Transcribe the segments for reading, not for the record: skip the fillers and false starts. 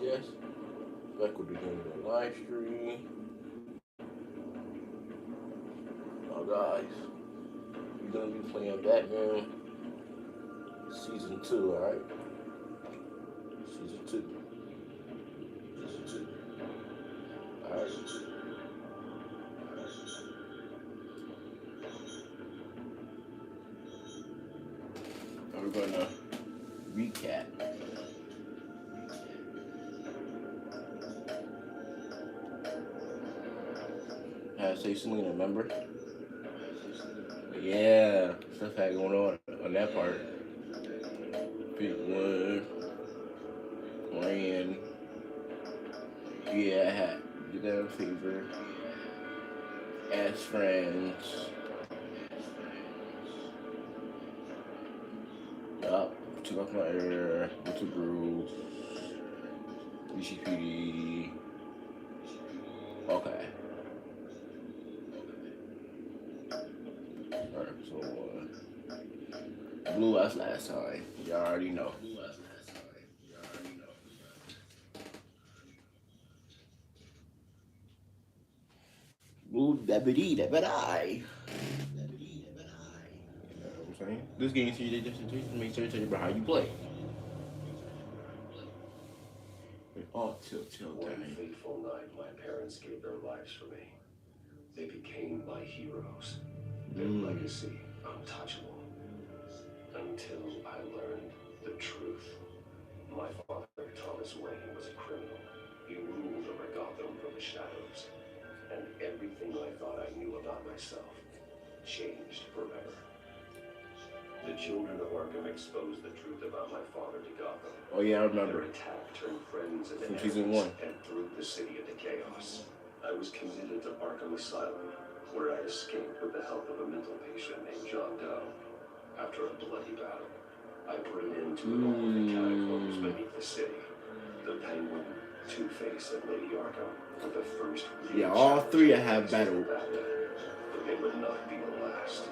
yes. Back with the game on live stream. Now, guys, we're gonna be playing Batman Season 2, alright? Season 2. Alright. And we're gonna recap. Say Selena, remember? Yeah, stuff had going on that part. Big one, playing. Yeah, I had did that a favor. As friends. Yup, took off my air, went to Brew, BCPD. Okay. Alright, so blew us last time. Y'all already know. Blue deputy, deputy. You know what I'm saying? This game so you just make sure to tell you about how you play. All Telltale One fateful night, my parents gave their lives for me. They became my heroes. Their legacy untouchable. Until I learned the truth. My father, Thomas Wayne, was a criminal. He ruled over Gotham from the shadows. And everything I thought I knew about myself changed forever. The children of Arkham exposed the truth about my father to Gotham. Oh yeah, I remember. Their attack turned friends into From enemies season 1. and threw the city into chaos. I was committed to Arkham Asylum, where I escaped with the help of a mental patient named John Doe. After a bloody battle, I put an end to it all in the catacombs beneath the city. The Penguin, Two-Face, and Lady Arkham were the first. Yeah, all three I have battled. But they would not be the last.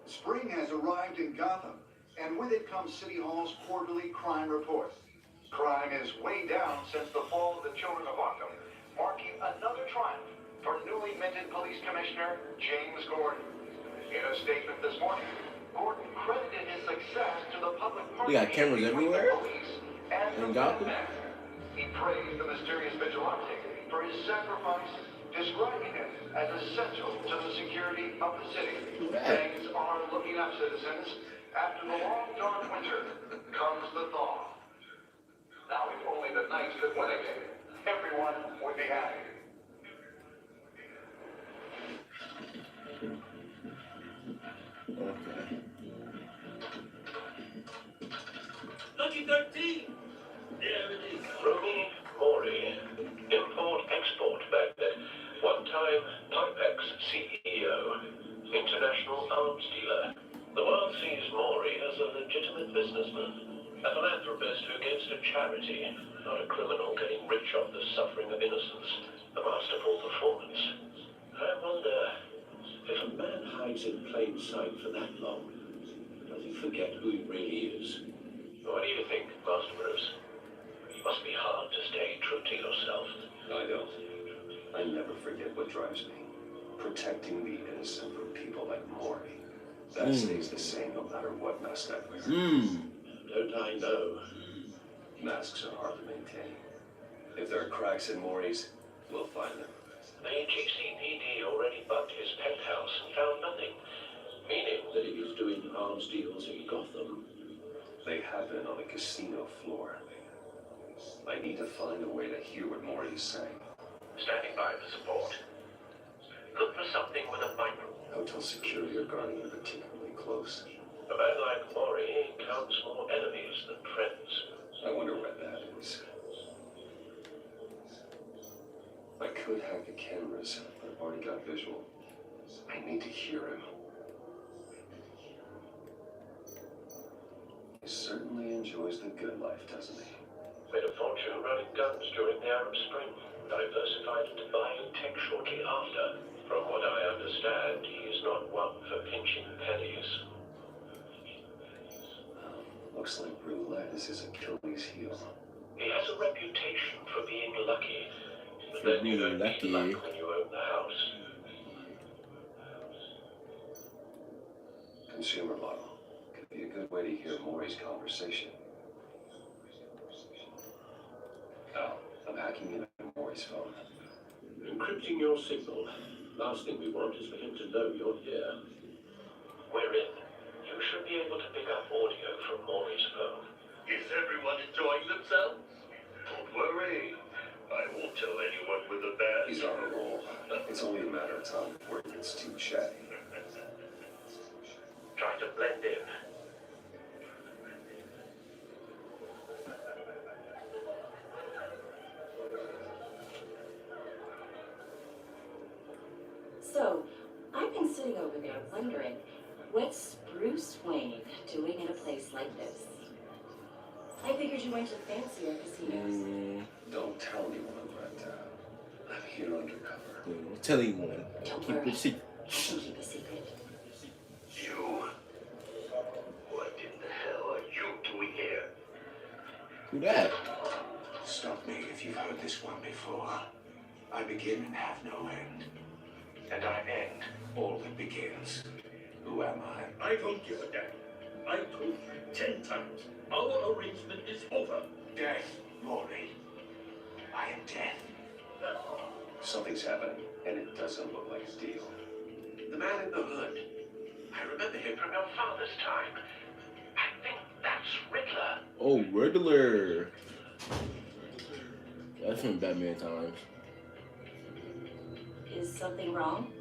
Spring has arrived in Gotham, and with it comes City Hall's quarterly crime report. Crime is way down since the fall of the Children of Arkham, marking another triumph for newly minted Police Commissioner James Gordon. In a statement this morning, Gordon credited his success to the public We got cameras everywhere police and in Gotham. He praised the mysterious vigilante for his sacrifice, describing him as essential to the security of the city. Things are looking up, citizens. After the long, dark winter comes the thaw. Now, if only the Knights could win again, everyone would be happy. Okay. 1913! There it is. Romy Mori, import-export magnate, one-time Pipex CEO, international arms dealer. The world sees Mori as a legitimate businessman, a philanthropist who gives to charity, not a criminal getting rich off the suffering of innocence. A masterful performance. I wonder, if a man hides in plain sight for that long, does he forget who he really is? What do you think, Master Bruce? It must be hard to stay true to yourself. I don't. I never forget what drives me. Protecting the innocent from people like Maury. That stays the same no matter what mask I wear. Don't I know? Masks are hard to maintain. If there are cracks in Maury's, we'll find them. The GCPD already bugged his penthouse and found nothing, meaning that he was doing arms deals in Gotham. They have been on the casino floor. I need to find a way to hear what Maury is saying. Standing by for support. Look for something with a micro. Hotel security are guarding him particularly close. A man like Maury counts more enemies than friends. I wonder where that is. I could hack the cameras, but I've already got visual. I need to hear him. He certainly enjoys the good life, doesn't he? Made a fortune running guns during the Arab Spring. Diversified into buying tech shortly after. From what I understand, he is not one for pinching pennies. Looks like roulette is his Achilles heel. He has a reputation for being lucky. But For then you being don't need lucky. luck when you own the house. Consumer model. Could be a good way to hear Maury's conversation. Al, I'm hacking into Maury's phone. Encrypting your signal. Last thing we want is for him to know you're here. We're in. You should be able to pick up audio from Maury's phone. Is everyone enjoying themselves? Don't worry. I won't tell anyone with a badge. He's on a roll. It's only a matter of time before he gets too chatty. Try to blend in. So, I've been sitting over there wondering, what's Bruce Wayne doing in a place like this? I figured you went to fancier casinos. Don't tell anyone, but I'm here undercover. Don't tell anyone. Don't Keep worry. it secret. I can keep a secret. You? What in the hell are you doing here? Who that? Stop me if you've heard this one before. I begin and have no end. And I end all that begins. Who am I? I don't give a damn. I told you 10 times. Our arrangement is over. Death, Maury. I am death. Something's happening, and it doesn't look like a deal. The man in the hood. I remember him from your father's time. I think that's Riddler. Oh, Riddler. That's from Batman times. Is something wrong?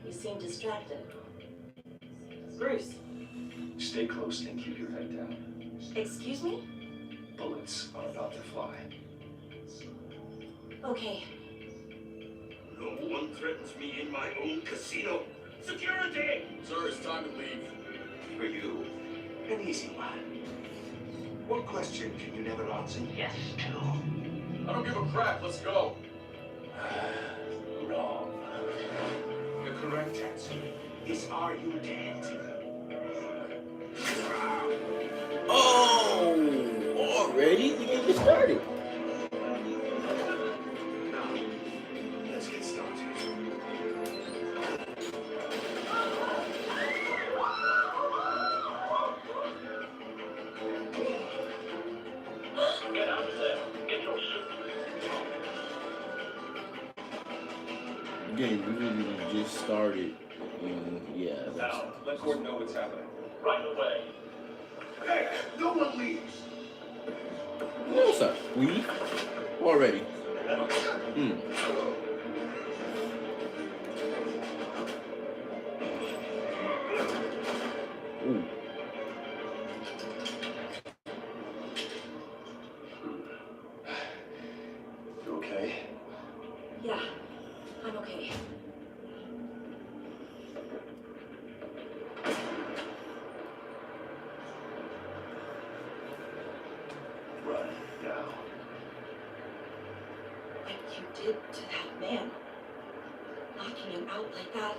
You seem distracted. Bruce, Stay close and keep your head down. excuse me? Bullets are about to fly. Okay. No one threatens me in my own casino. Security! Sir, it's time to leave. For you, an easy one. What question can you never answer yes to? I don't give a crap. Let's go. Wrong. The correct answer is, are you dead? Oh, already? The game just started. Now, let's get started. Get out of there. Get your suit. The game really just started. And yeah, that's... Now, let Gordon know what's happening. Right away. Hey, no one leaves. What's up? We? Already. Ooh. You okay? Yeah, I'm okay. Run now. What you did to that man, knocking him out like that,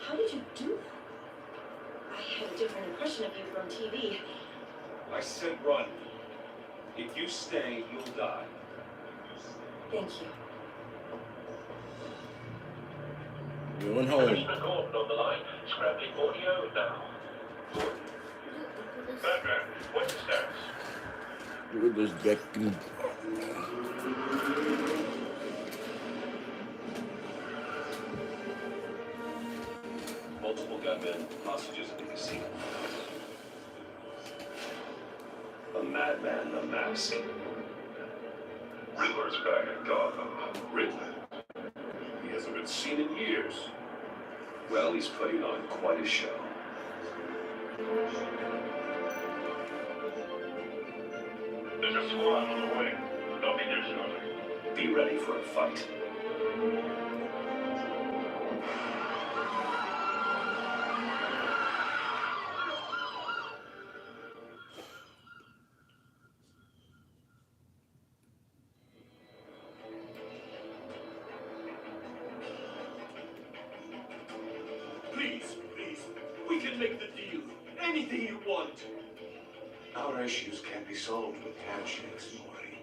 how did you do that? I had a different impression of you from TV. I said run. If you stay, you'll die. Thank you. Going home. Commissioner Gordon on the line. Scrapping audio now. Batman, what's the status? Riddler's back in. Multiple gunmen, hostages at the casino. A madman, the mask. Riddler's back in Gotham. Riddler? He hasn't been seen in years. Well, he's putting on quite a show. There's a squad on the way. They'll be there shortly. Be ready for a fight. Please, we can make the deal. Anything you want. Our issues can't be solved with handshakes, Maury.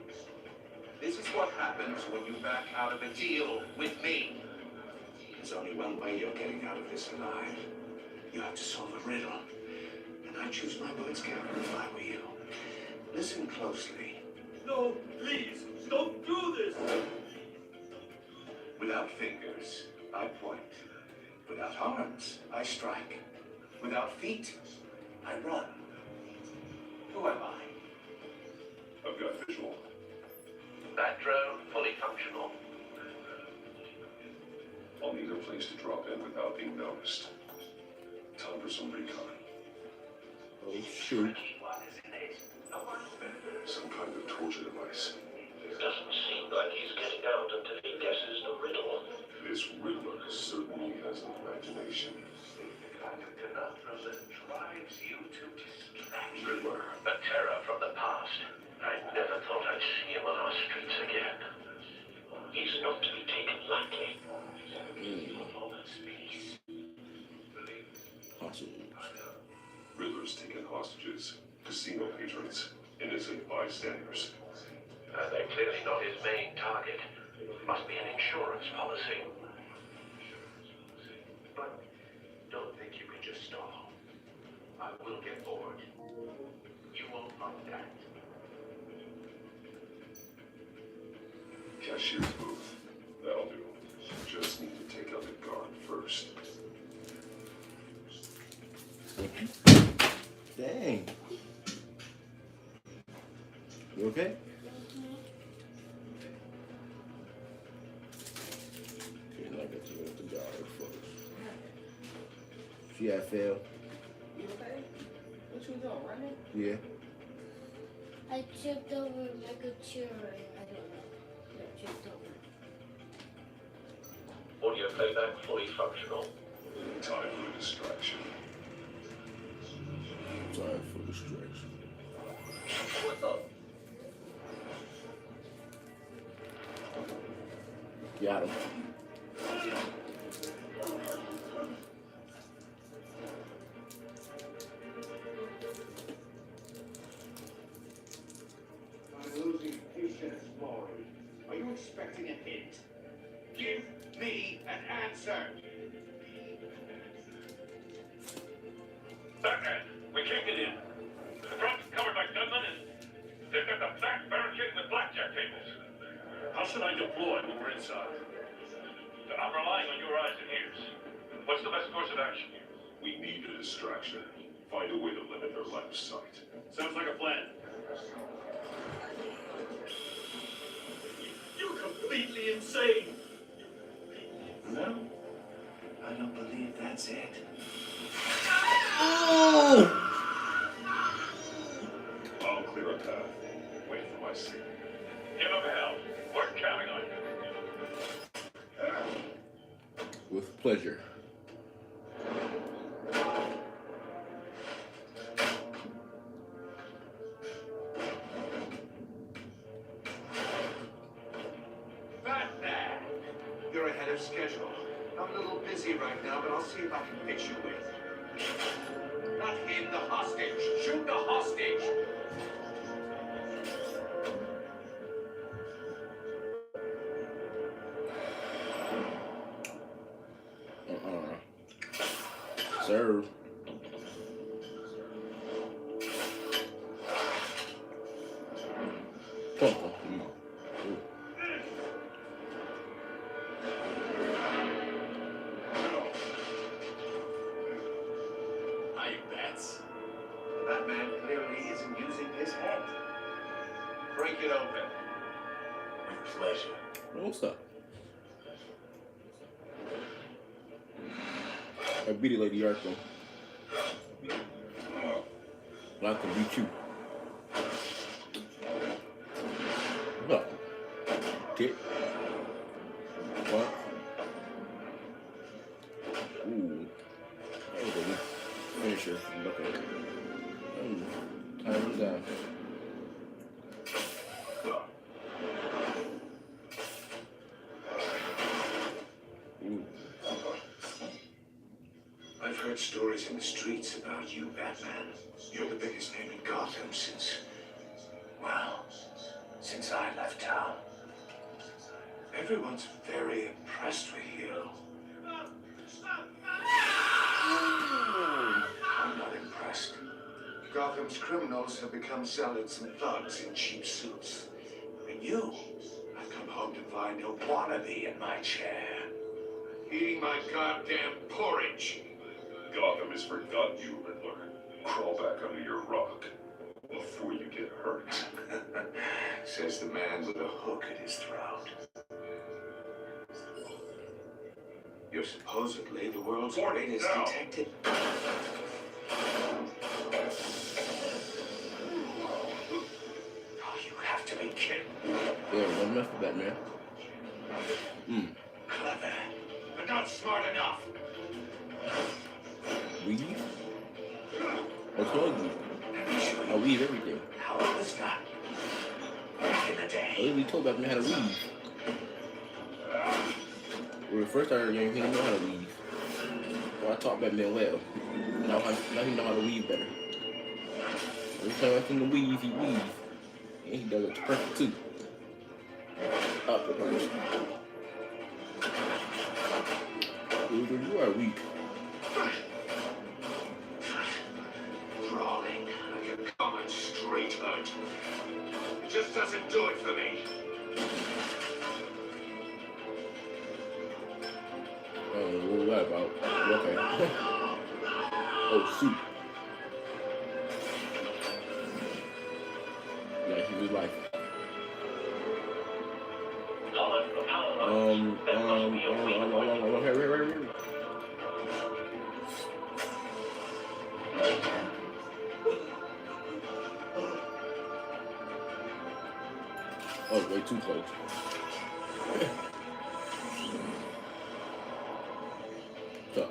This is what happens when you back out of a deal with me. There's only one way you're getting out of this alive. You have to solve a riddle. And I choose my words carefully if I were you. Listen closely. No, please, don't do this! Without fingers, I point. Without arms, I strike. Without feet, I run. Who am I? I've got visual. That drone fully functional. I'll need a place to drop in without being noticed. Time for some recon. Oh, shoot. Some kind of torture device. Doesn't seem like he's getting out until he guesses the riddle. This Riddler certainly has an imagination. The kind of conundrum that drives you to distraction. Riddler. A terror from the past. I never thought I'd see him on our streets again. He's not to be taken lightly. Riddler's taken hostages. Casino patrons. Innocent bystanders. And they're clearly not his main target. Must be an insurance policy. But don't think you can just stall. I will get bored. You won't like that. Cashier's booth. That'll do. Just need to take out the guard first. Dang. You okay? Okay, now I got to go with the guard first. See, I failed. You okay? What you doing, running? Yeah. I tripped over like a chair. I don't know. I tripped over. Audio playback fully functional. Time for a distraction. Sorry for the distraction. What the? Got him. I'm losing patience, Maury. Are you expecting a hint? Give me an answer! Batman, we can't get in. The front's covered by gunmen and they've got the back barricaded with blackjack tables. How should I deploy when we're inside? I'm relying on your eyes and ears. What's the best course of action? We need a distraction. Find a way to limit their line of sight. Sounds like a plan. You're completely insane. No, I don't believe that's it. I'll clear a path. Wait for my signal. Give him hell. We're counting on you. With pleasure. Batman! You're ahead of schedule. I'm a little busy right now, but I'll see if I can pitch you with. Not him, the hostage! Shoot the hostage! Serve. Come on. Ooh. Hi, Bats. That man clearly isn't using his head. Break it open. With pleasure. Don't stop. I beat it like the Arkham. But I can beat you. What? Tick. What? Ooh. That was a good finisher. Look at it. Time is down. Ooh. I've heard stories in the streets about you, Batman. You're the biggest name in Gotham City. since I left town. Everyone's very impressed with you. I'm not impressed. Gotham's criminals have become zealots and thugs in cheap suits. And you, I've come home to find a wannabe in my chair. Eating my goddamn porridge. Gotham has forgotten you, Riddler. Crawl back under your rock before you get hurt. Says the man with a hook at his throat. You're supposedly the world's greatest detective. Oh, you have to be kidding. Yeah, one enough for Batman. Clever, but not smart enough. Weave? I told you. I weave everything. How it was done. Back in the I day. literally told Batman how to weave. When we first started the game, he didn't know how to weave. Well, I taught Batman well. Now he know how to weave better. Every time I think to weave, he weaves. And he does it perfect too. Up the punch. You are weak. Crawling like a common street hood. It just doesn't do it for me. What was that about? Okay. Oh, shoot. Yeah, he was like, hurry. Oh, way too close. So.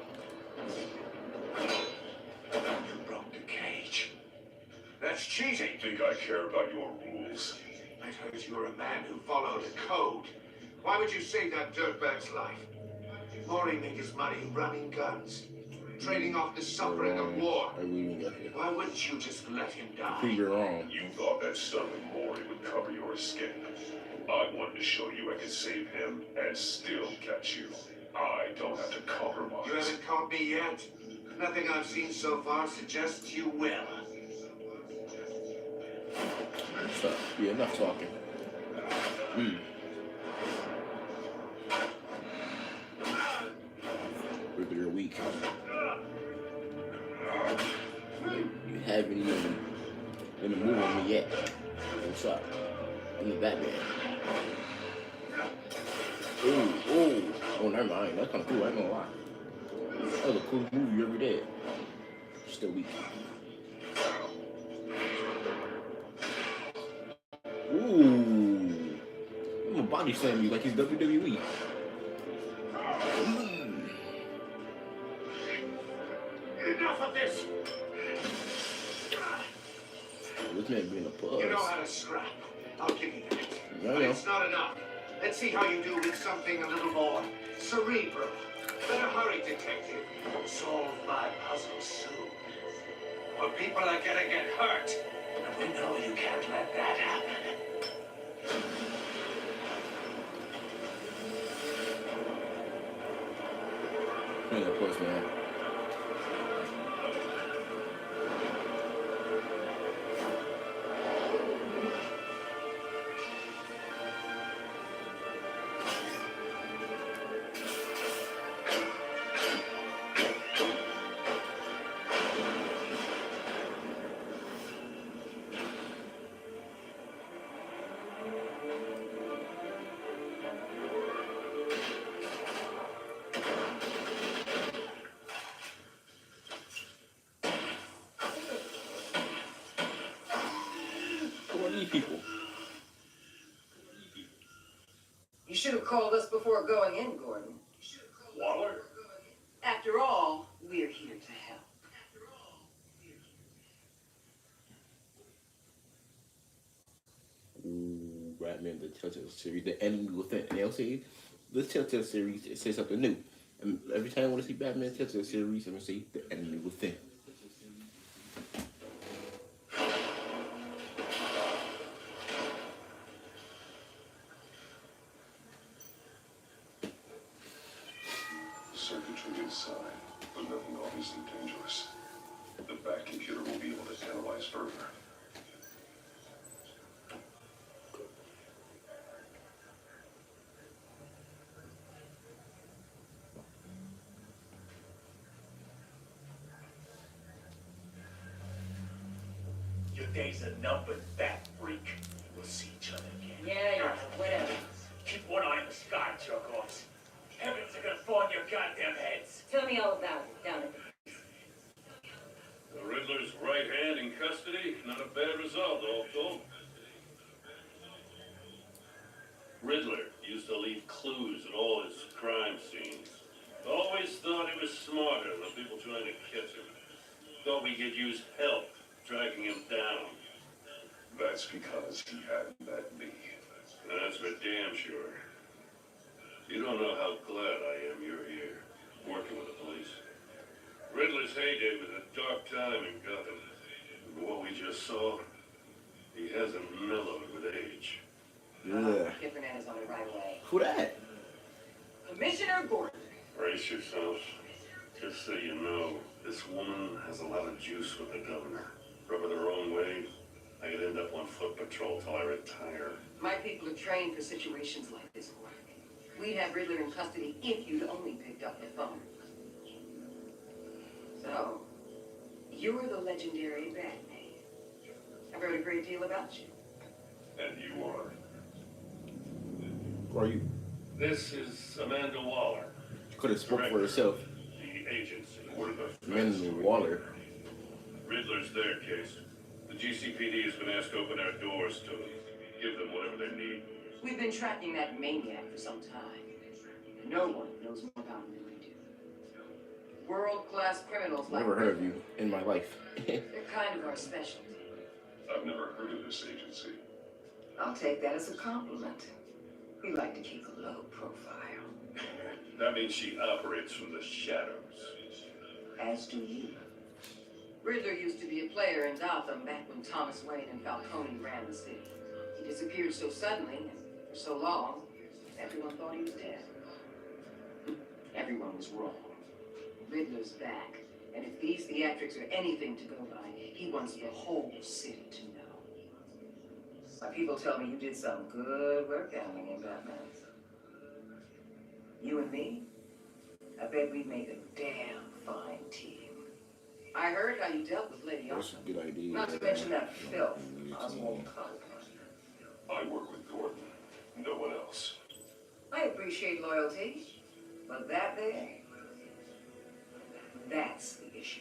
You broke the cage. That's cheating. Think I care about your rules? I heard you were a man who followed a code. Why would you save that dirtbag's life? Maury made his money running guns, trading off the suffering of war. I really got it. Why wouldn't you just let him die? Prove you're wrong. You thought that stuff with Maury would cover your escape. I wanted to show you I could save him and still catch you. I don't have to compromise. You haven't caught me yet. Nothing I've seen so far suggests you will. So, yeah, enough talking. Riddler, you're weak. You haven't even been a move on me yet. What's up? I'm the Batman. Ooh. Oh, never mind. That's kind of cool. I ain't gonna lie. That was a cool movie you ever did. Still weak. Ooh. I'm gonna body slam you like he's WWE. Enough of this! This man being a puss. You know how to scrap. I'll give you that. Yeah, But it's not enough. Let's see how you do with something a little more cerebral. Better hurry, detective. Solve my puzzle soon. Or people are gonna get hurt. And we know you can't let that happen. Yeah, of course, man. People. You should have called us before going in, Gordon. Waller? After all, we're here to help. Ooh, Batman The Telltale Series, the enemy within. And they'll say, the Telltale Series, it says something new. And every time I want to see Batman The Telltale Series, I'm going to say, the enemy within. sign, but nothing obviously dangerous. The back computer will be able to analyze further. Your days are numbered, fat freak. We'll see each other again. Yeah, whatever. Keep one eye in the sky, jerk-offs. Heavens are gonna fall on your goddamn heads. Tell me all about it down at The Riddler's right hand in custody. Not a bad result, all told. Riddler used to leave clues at all his crime scenes. Always thought he was smarter than the people trying to catch him. Thought we could use help dragging him down. That's because he hadn't met me. That's for damn sure. You don't know how glad I am you're here, working with the police. Riddler's heyday was a dark time in Gotham. But what we just saw, he hasn't mellowed with age. Yeah. Get Fernandez on it right away. Who that? Commissioner Gordon. Brace yourself. Just so you know, this woman has a lot of juice with the governor. Rub her the wrong way, I could end up on foot patrol till I retire. My people are trained for situations like this one. We'd have Riddler in custody if you'd only picked up the phone. So, you're the legendary Batman. I've heard a great deal about you. And you are. Who are you? This is Amanda Waller. She could have spoke for herself. The agency. We're the Amanda Waller. Riddler's their case. The GCPD has been asked to open our doors to them. Give them whatever they need. We've been tracking that maniac for some time. No one knows more about him than we do. World-class criminals like Never heard of you in my life. They're kind of our specialty. I've never heard of this agency. I'll take that as a compliment. We like to keep a low profile. That means she operates from the shadows. As do you. Riddler used to be a player in Gotham back when Thomas Wayne and Falcone ran the city. He disappeared so suddenly and for so long, everyone thought he was dead. Everyone was wrong. Riddler's back, and if these theatrics are anything to go by, he wants the whole city to know. My people tell me you did some good work handling in Batman. You and me, I bet we'd make a damn fine team. I heard how you dealt with Lady That's Oswald. a good idea. Not to mention that filth, Oswald Cobb. I work with Gordon. No one else. I appreciate loyalty, but that there, that's the issue.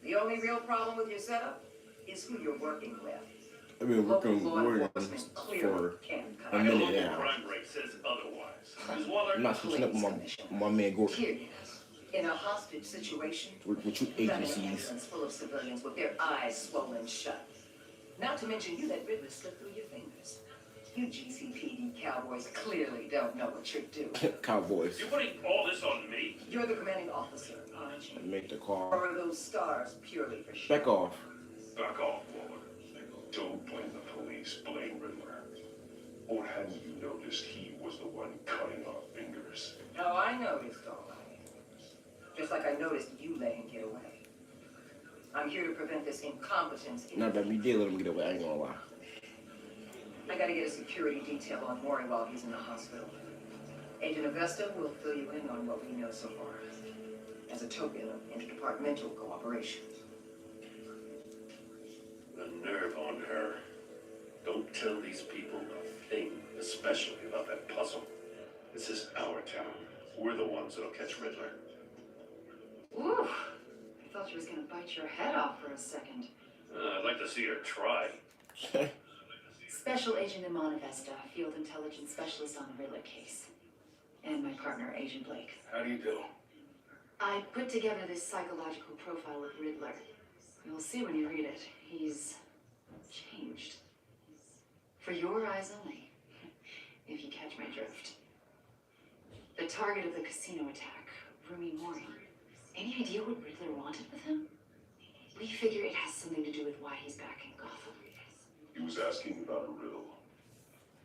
The only real problem with your setup is who you're working with. I've been working Local law Gordon enforcement for clearly can't cut a it. minute Local now. crime rate says otherwise. Ms. Waller, I'm not switching up with my man Gordon. Period. In a hostage situation, With you you got an agencies. ambulance full of civilians with their eyes swollen shut. Not to mention you let Riddler slip through your fingers. You GCPD cowboys clearly don't know what you're doing. Cowboys. you're putting all this on me? You're the commanding officer, aren't you? Make the Or call. are those stars purely for show? Back off. Back off, Waller. Don't blame the police, blame Riddler. Or hadn't you noticed he was the one cutting off fingers? Oh, I noticed all right. Just like I noticed you let him get away. I'm here to prevent this incompetence. Not that we did let him get away, I ain't gonna lie. I gotta get a security detail on Maury while he's in the hospital. Agent Augusta will fill you in on what we know so far, as a token of interdepartmental cooperation. The nerve on her. Don't tell these people a thing, especially about that puzzle. This is our town. We're the ones that'll catch Riddler. Ooh, I thought you was gonna bite your head off for a second. I'd like to see her try. Special Agent Imana Vesta, Field Intelligence Specialist on the Riddler case. And my partner, Agent Blake. How do you do? I put together this psychological profile of Riddler. You'll see when you read it. He's changed. For your eyes only, if you catch my drift. The target of the casino attack, Rumi Mori. Any idea what Riddler wanted with him? We figure it has something to do with why he's back in Gotham. He was asking about a riddle.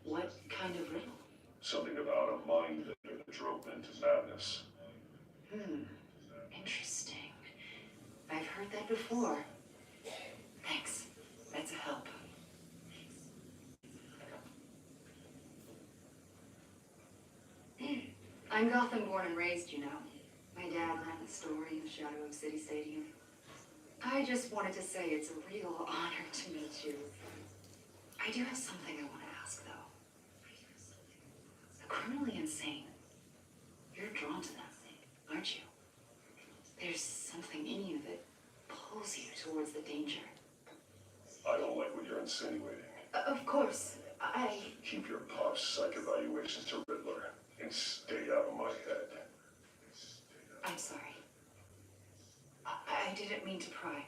What kind of riddle? Something about a mind bender that drove him into madness. Interesting. I've heard that before. Thanks. That's a help. I'm Gotham born and raised, you know. My dad ran the store in the Shadow of City Stadium. I just wanted to say it's a real honor to meet you. I do have something I want to ask, though. The criminally insane. You're drawn to them, aren't you? There's something in you that pulls you towards the danger. I don't like what you're insinuating. Of course, Keep your pop's psych evaluations to Riddler and stay out of my head. I'm sorry. I didn't mean to pry.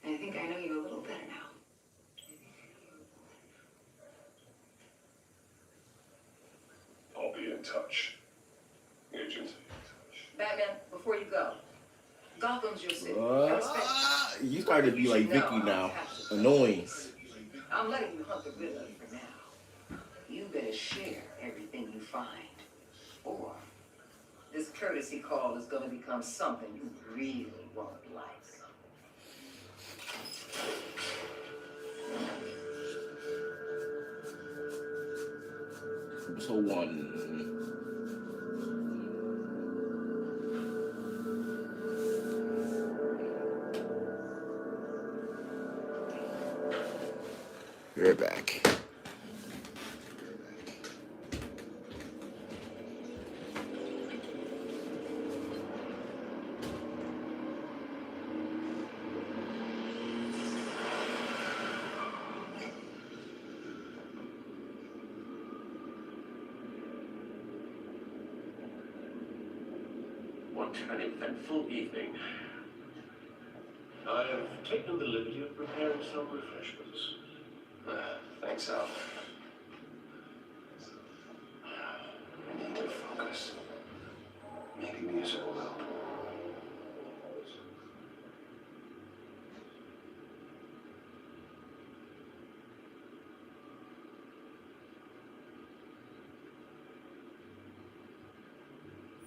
I think I know you a little better now. I'll be in touch. Agent. Batman, before you go, Gotham's your city. You started to be like Vicky now. Annoying. I'm letting you hunt the Riddler for now. You better share everything you find. Or this courtesy call is going to become something you really won't like. Episode 1. We're back. What an eventful evening. I have taken the liberty of preparing some refreshments. Thanks, Al. I need to focus. Maybe music will help.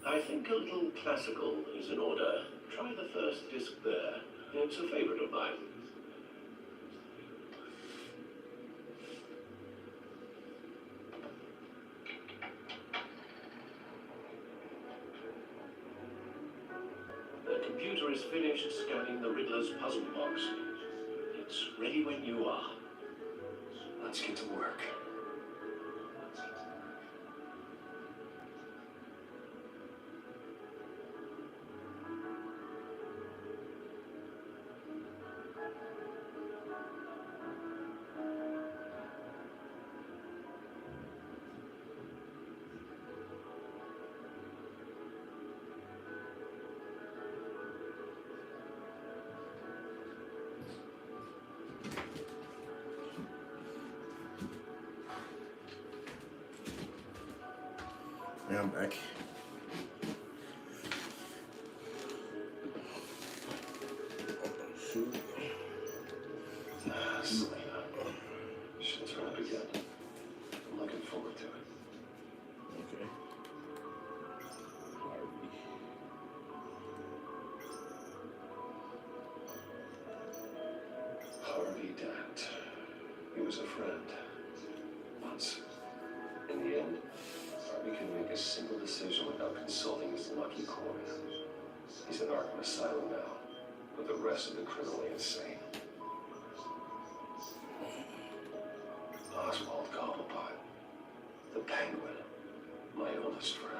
I think a little classical is in order. Try the first disc there. It's a favorite of mine. The computer is finished scanning the Riddler's puzzle box. It's ready when you are. Let's get to work. Yeah, I'm back. Shoot. Selena. She'll turn up again. I'm looking forward to it. Okay. Harvey Dent. He was a friend. Once. In the end, Harvey couldn't make a single decision without consulting his lucky coin. He's in Arkham Asylum now, with the rest of the criminally insane. Oswald Cobblepot, the Penguin, my oldest friend.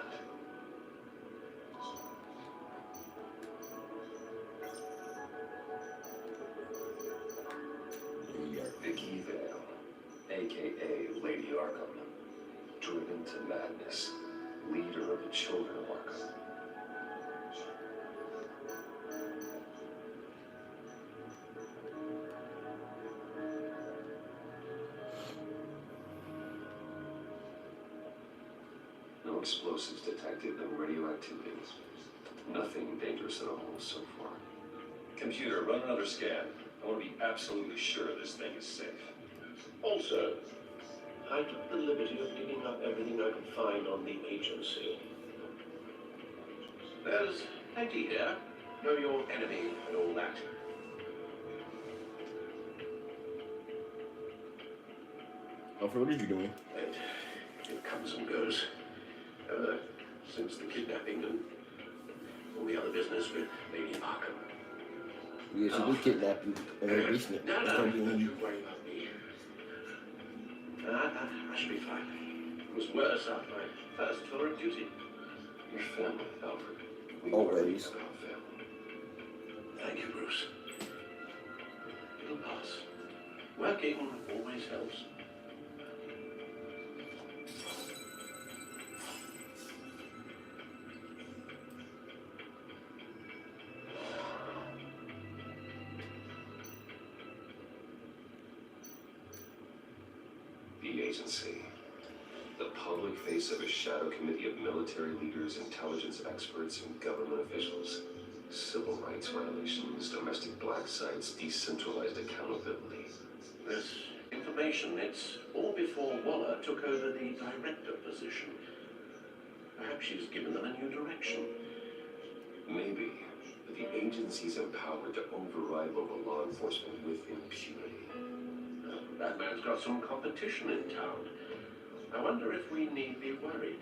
Vicky Vale, a.k.a. Lady Arkham, driven to madness, leader of the children of Arkham. No explosives detected, no radioactivity. Nothing dangerous at all so far. Computer, run another scan. I want to be absolutely sure this thing is safe. Also, I took the liberty of digging up everything I could find on the agency. There's plenty here. Know your enemy and all that. Alfred, what are you doing? It comes and goes. Since the kidnapping and all the other business with Lady Markham. Yeah, she did kidnap you in her basement. No, Don't don't you worry about me. I should be fine. It was worse after my first tour of duty. Your family, Alfred. We Always. have our family. Thank you, Bruce. It'll pass. Working always helps. The agency. The public face of a shadow committee of military leaders, intelligence experts, and government officials. Civil rights violations, domestic black sites, decentralized accountability. This information, it's all before Waller took over the director position. Perhaps she's given them a new direction. Maybe, but the agency's empowered to override local law enforcement with impunity. Batman's got some competition in town. I wonder if we need be worried.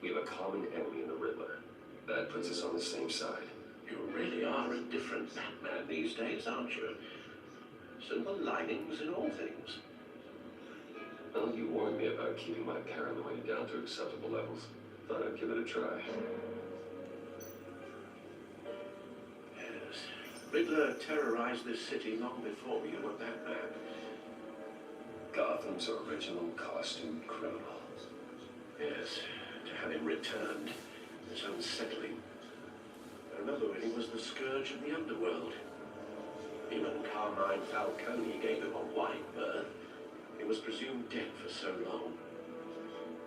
We have a common enemy in the Riddler. That puts us on the same side. You really are a different Batman these days, aren't you? Silver linings in all things. Well, you warned me about keeping my paranoia down to acceptable levels. Thought I'd give it a try. Yes. Riddler terrorized this city long before you were Batman. Gotham's original costume criminal. Yes, to have him returned is unsettling. I remember when he was the scourge of the underworld. Even Carmine Falcone gave him a wide berth. He was presumed dead for so long.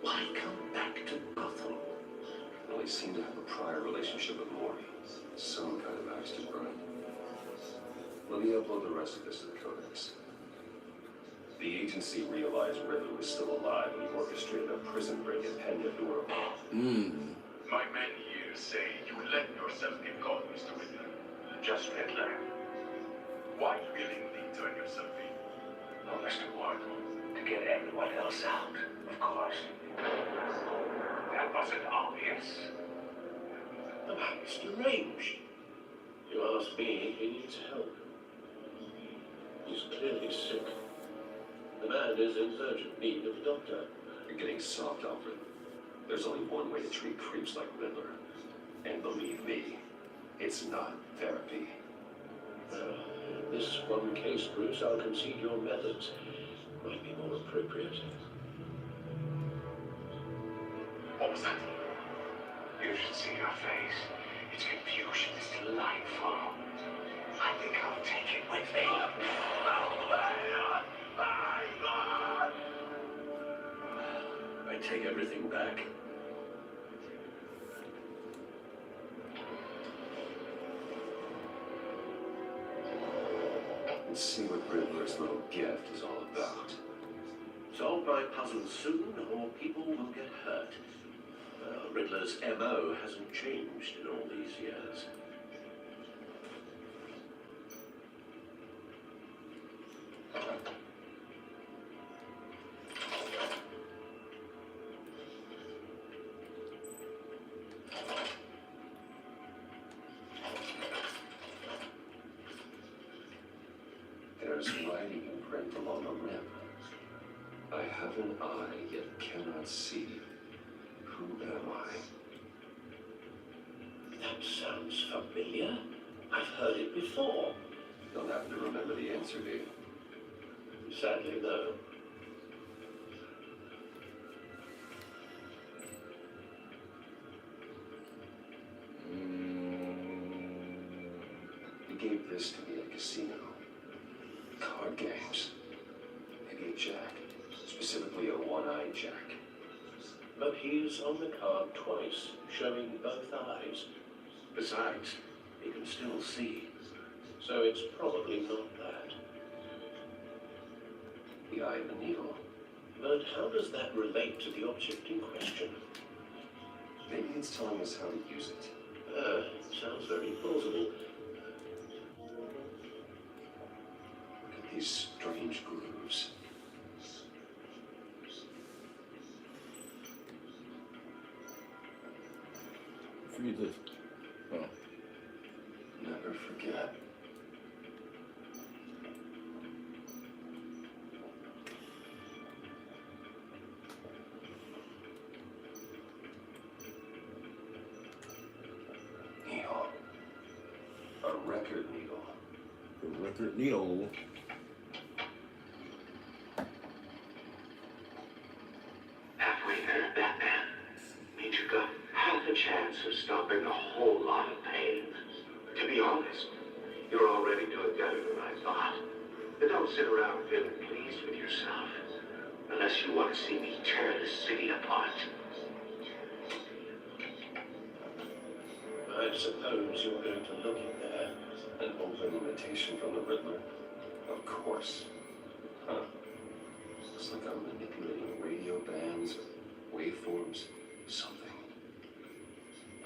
Why come back to Gotham? Well, he seemed to have a prior relationship with Morty. Some kind of accident, right? Let me upload the rest of this to the Codex. The agency realized Riddler was still alive when he orchestrated a prison break at Penn-Dura. My men here say you let yourself get caught, Mr. Riddler. Just Riddler. Why willingly turn yourself in? Oh, Mr. Ward, to get everyone else out, of course. That wasn't obvious. The man is deranged. You ask me, he needs help. He's clearly sick. The man is in urgent need of a doctor. You're getting soft, Alfred. There's only one way to treat creeps like Riddler. And believe me, it's not therapy. In this one case, Bruce, I'll concede your methods might be more appropriate. What was that? You should see your face. Its confusion is delightful. I think I'll take it with me. I take everything back. And see what Riddler's little gift is all about. Solve my puzzle soon, or people will get hurt. Riddler's MO hasn't changed in all these years. There's writing imprint along the rim. I have an eye, yet cannot see. Who am I? That sounds familiar. I've heard it before. Don't happen to remember the answer, do you? Sadly, no. You gave this to me at a casino. Card games. Maybe a jack. Specifically a one-eyed jack. But he's on the card twice, showing both eyes. Besides, he can still see. So it's probably not that. The eye of the needle. But how does that relate to the object in question? Maybe it's telling us how to use it. Sounds very plausible. Look at these strange grooves. Read this. Oh. Never forget. Needle. A record needle. The record needle. Halfway there, Batman. Means you got half a chance of stopping a whole lot of pain. To be honest, you're already doing better than I thought. But don't sit around feeling pleased with yourself. Unless you want to see me tear the city apart. I suppose you're going to look in there. An open invitation from the Riddler? Of course. Huh. Looks like I'm manipulating radio bands, waveforms, something.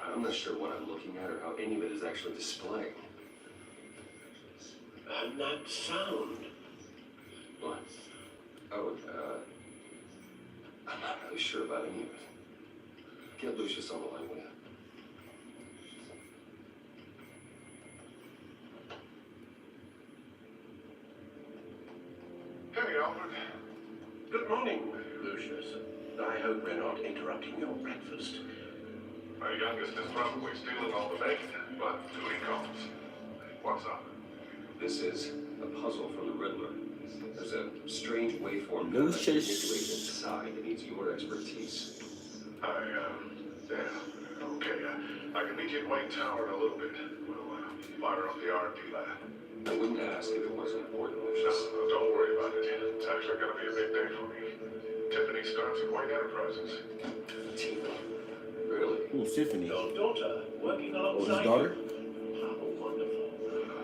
I'm not sure what I'm looking at or how any of it is actually displaying. And that sound. What? Oh, I'm not really sure about any of it. Get Lucius on the line with you. Hey, Alfred. Good morning, Lucius. I hope we're not interrupting your breakfast. My youngest is probably stealing all the bacon, but duty calls. What's up? This is a puzzle from the Riddler. There's a strange waveform that I Lucius. can manipulate inside that needs your expertise. Yeah, okay. I can meet you at Wayne Tower in a little bit. We'll fire up the R&D lab. I wouldn't ask if it wasn't important, No, Lucius. don't worry about it. It's actually going to be a big day for me. Tiffany starts at White Enterprises. Tiffany? Really? Who's Tiffany? Your daughter working Oh, his alongside daughter? you. How wonderful.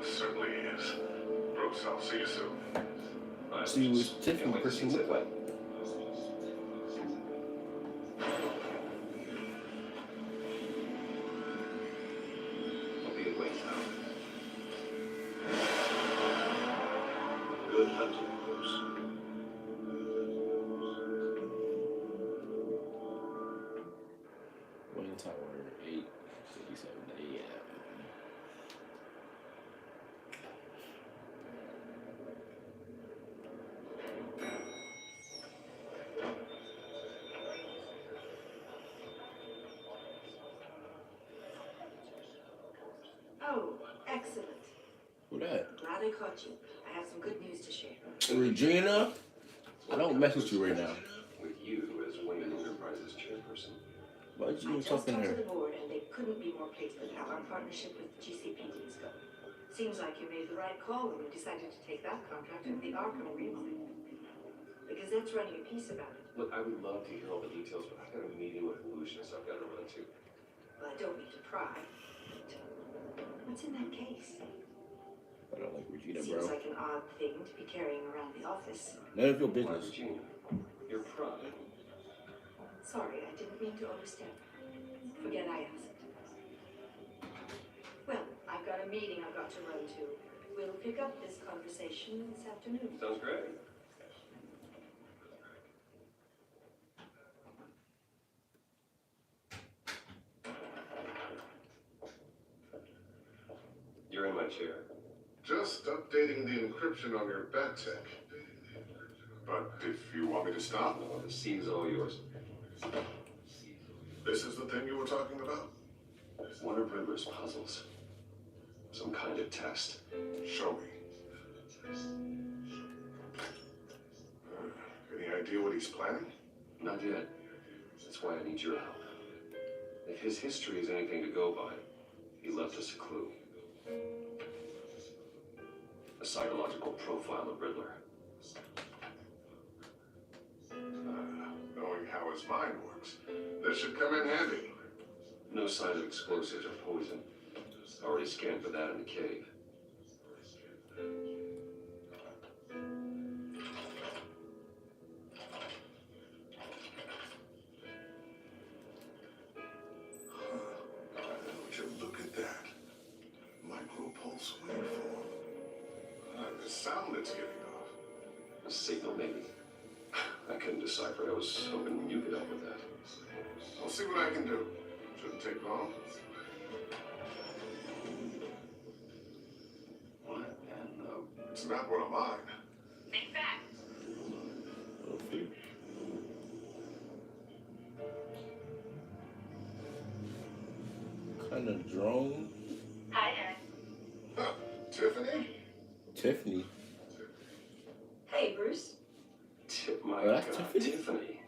Certainly is. Bruce, I'll see you soon. Bye, See what Lucius. Tiffany Can't wait to person see look Tiffany. like. I'll be at Wayne Tower. Good hunting, Bruce. Wayne Tower, 8:57 a.m. Oh, excellent. Who that? Glad I caught you. I have some good news to share. Regina? I don't mess with you right now. With you as Wayne Enterprises chairperson. Why did I you even just talk in talked to there? the board, and they couldn't be more pleased with how our partnership with GCPD is going. Seems like you made the right call when you decided to take that contract over the Arkham remodel. The Gazette's running a piece about it. Look, I would love to hear all the details, but I got a meeting with Lucius I've got to run to. Well, I don't mean to pry, but what's in that case? I don't like Regina, Seems bro. like an odd thing to be carrying around the office. None of your Why, business. Virginia? Your pride. Sorry, I didn't mean to overstep. Forget I asked. Well, I've got a meeting I've got to run to. We'll pick up this conversation this afternoon. Sounds great. You're in my chair. Just updating the encryption on your bat tech. But if you want me to stop, No, the scene's all yours. this is the thing you were talking about? One of Riddler's puzzles. Some kind of test. Show me. Any idea what he's planning? Not yet. That's why I need your help. If his history is anything to go by, he left us a clue. A psychological profile of Riddler. Knowing how his mind works, this should come in handy. No sign of explosives or poison. Already scanned for that in the cave. false waveform. The sound it's giving off. A signal, maybe. I couldn't decipher it. I was hoping you could help with that. I'll see what I can do. Shouldn't take long. What? And, It's not one of mine. Think back. Okay. Kind of drone. Hi, Aaron. Huh. Tiffany? Tiffany. Hey, Bruce. tip my Oh, that's God, Tiffany? Tiffany.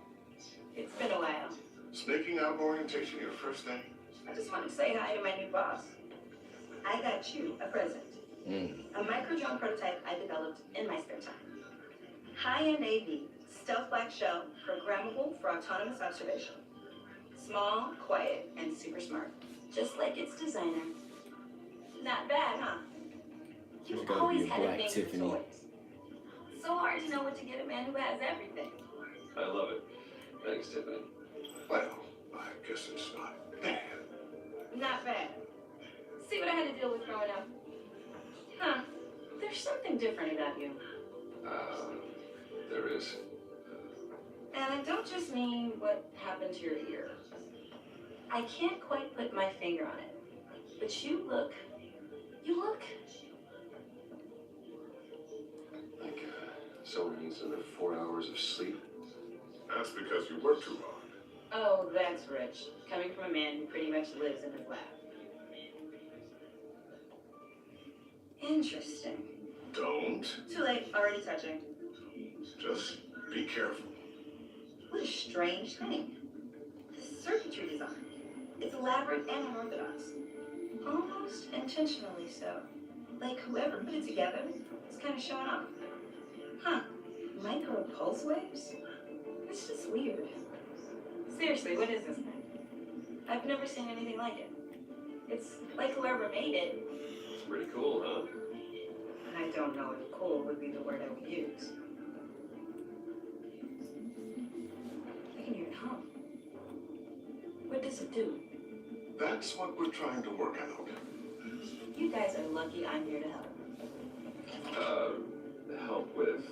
It's been a while. Sneaking out of orientation your first day? I just want to say hi to my new boss. I got you a present. A micro-drone prototype I developed in my spare time. High-end AV, stealth black shell, programmable for autonomous observation. Small, quiet, and super smart. Just like its designer. Not bad, huh? There's You gotta always be a had a black thing for Tiffany. toys. So hard to know what to get a man who has everything. I love it. Thanks, Tiffany. Well, I guess it's not bad. Not bad. See what I had to deal with growing up? Huh. There's something different about you. There is. And I don't just mean what happened to your ear. I can't quite put my finger on it. But you look... Like, someone needs another 4 hours of sleep. That's because you work too hard. Oh, that's rich. Coming from a man who pretty much lives in his lab. Interesting. Don't. Too late. Already touching. Just be careful. What a strange thing. The circuitry design. It's elaborate and unorthodox. Almost intentionally so. Like whoever put it together is kind of showing off. Huh. Micro pulse waves? It's just weird. Seriously, what is this thing? I've never seen anything like it. It's like whoever made it. It's pretty cool, huh? I don't know if cool would be the word I would use. I can hear it hum. What does it do? That's what we're trying to work out. You guys are lucky I'm here to help. Help with...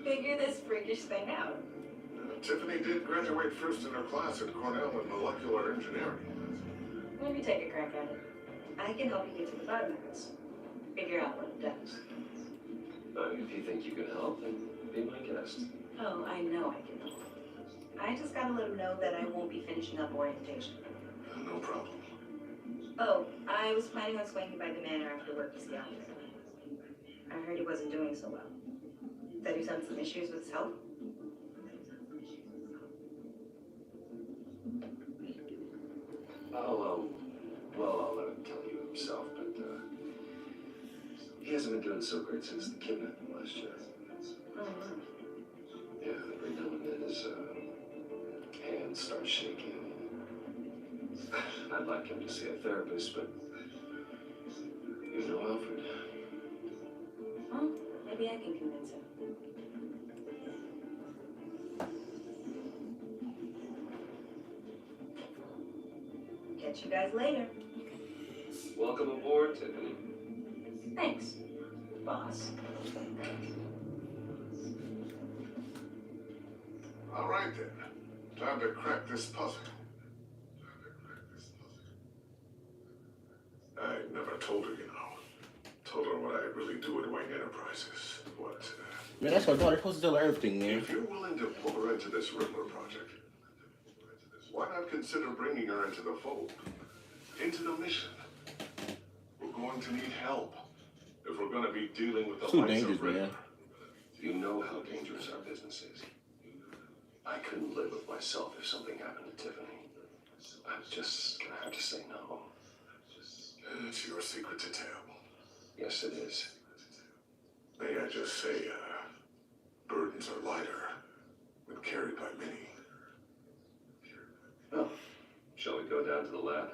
Figure this freakish thing out. Tiffany did graduate first in her class at Cornell in molecular engineering. Let me take a crack at it. I can help you get to the bottom of this. Figure out what it does. if you think you can help, then be my guest. Oh, I know I can help. I just gotta let him know that I won't be finishing up orientation. No problem. Oh, I was planning on swinging by the manor after work to see Alfred. I heard he wasn't doing so well. That he's had some issues with his health. I'll let him tell you himself, but, he hasn't been doing so great since the kidnapping last year. Oh, no. Yeah, every now and then his, hands start shaking. I'd like him to see a therapist, but you know Alfred. Well, maybe I can convince him. Catch you guys later. Welcome aboard, Tiffany. Thanks, boss. All right then. Time to crack this puzzle. I never told her, you know. Told her what I really do at Wayne Enterprises. What, Man, that's my daughter. Supposed to tell her everything, man. if you're willing to pull her into this Riddler project, why not consider bringing her into the fold? Into the mission? We're going to need help if we're going to be dealing with the Too likes dangerous, of Riddler. man. You know how dangerous our business is. I couldn't live with myself if something happened to Tiffany. I'm just gonna have to say no. It's your secret to tell. Yes, it is. May I just say, burdens are lighter when carried by many. Well, shall we go down to the lab?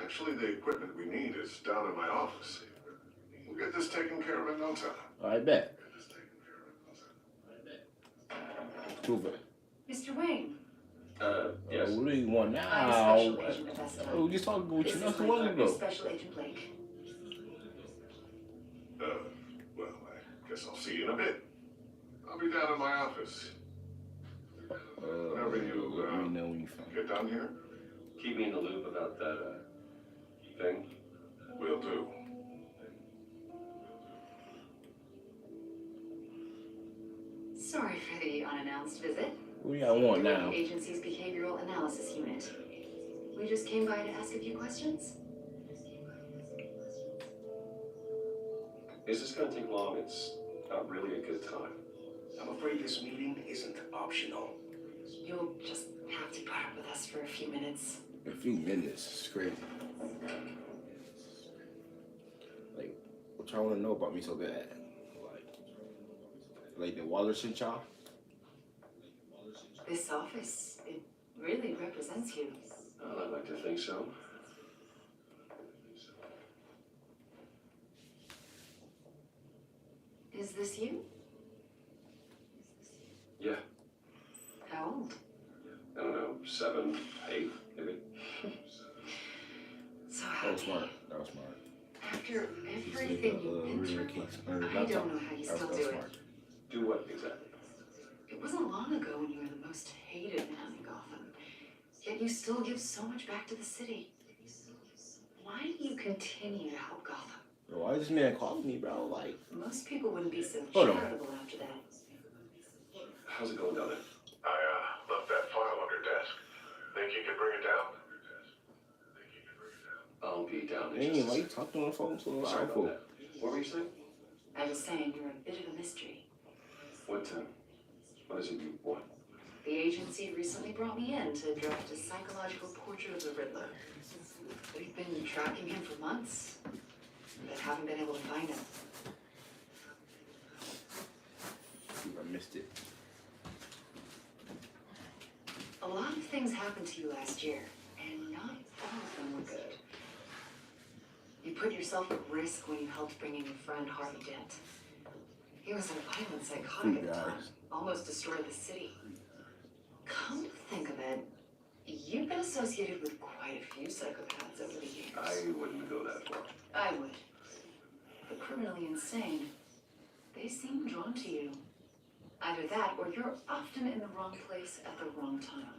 Actually, the equipment we need is down in my office. We'll get this taken care of in no time. I bet. Prove it. Mr. Wayne. Yes. What do you want now? I'm Special Agent Augusta. Oh, we just talking with This you is not too my long partner, ago. Special Agent Blake. guess I'll see you in a bit. I'll be down in my office. Whenever you let me know when you find get done here, Keep me in the loop about that thing. will do. Sorry for the unannounced visit. What do y'all want We're now? the agency's behavioral analysis unit. We just came by to ask a few questions. Is this going to take long? It's not really a good time. I'm afraid this meeting isn't optional. You'll just have to put up with us for a few minutes. A few minutes. It's crazy. Like, what y'all want to know about me so bad? Like the Waller sent y'all? This office, it really represents you. Well, I'd like to think so. Is this you? Yeah. How old? I don't know, 7, 8, maybe. So That happy. was smart. That was smart. After everything you've been through, I don't know how you still do it. Do what exactly? It wasn't long ago when you were the most hated man in Gotham. Yet you still give so much back to the city. Why do you continue to help Gotham? Bro, why is this man calling me, bro? Like, Most people wouldn't be so Hold on. charitable after that. How's it going down there? I left that file on your desk. Think you can bring it down? I'll be down in dang, just a why you sec. talking on the phone so Sorry loud about for? that. What were you saying? I was saying you're a bit of a mystery. What is it you want? The agency recently brought me in to draft a psychological portrait of the Riddler. We've been tracking him for months, but haven't been able to find him. I missed it. A lot of things happened to you last year, and not all of them were good. You put yourself at risk when you helped bring in your friend Harvey Dent. He was a violent psychotic at the time, almost destroyed the city. Come to think of it, you've been associated with quite a few psychopaths over the years. I wouldn't go that far. I would. The criminally insane, they seem drawn to you. Either that, or you're often in the wrong place at the wrong time.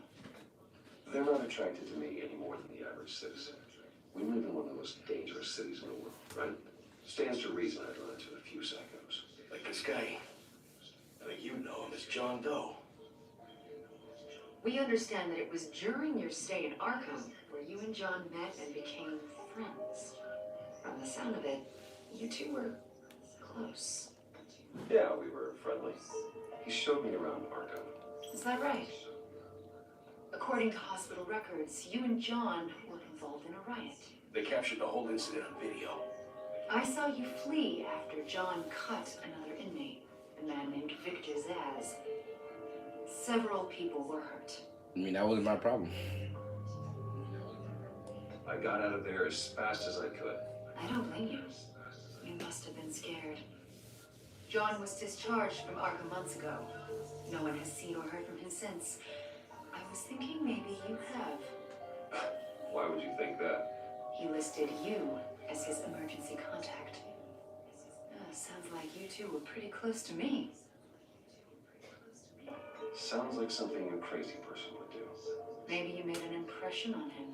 They're not attracted to me any more than the average citizen. We live in one of the most dangerous cities in the world, right? Stands to reason I'd run into a few psychos. Like this guy. I think you know him as John Doe. We understand that it was during your stay in Arkham where you and John met and became friends. From the sound of it, you two were close. Yeah, we were friendly. He showed me around Arkham. Is that right? According to hospital records, you and John were involved in a riot. They captured the whole incident on video. I saw you flee after John cut another inmate, a man named Victor Zaz. Several people were hurt. I mean, that wasn't my problem. I got out of there as fast as I could. I don't blame you. You must have been scared. John was discharged from Arkham months ago. No one has seen or heard from him since. I was thinking maybe you have. Why would you think that? He listed you as his emergency contact. Sounds like you two were pretty close to me. Sounds like something a crazy person would do. Maybe you made an impression on him.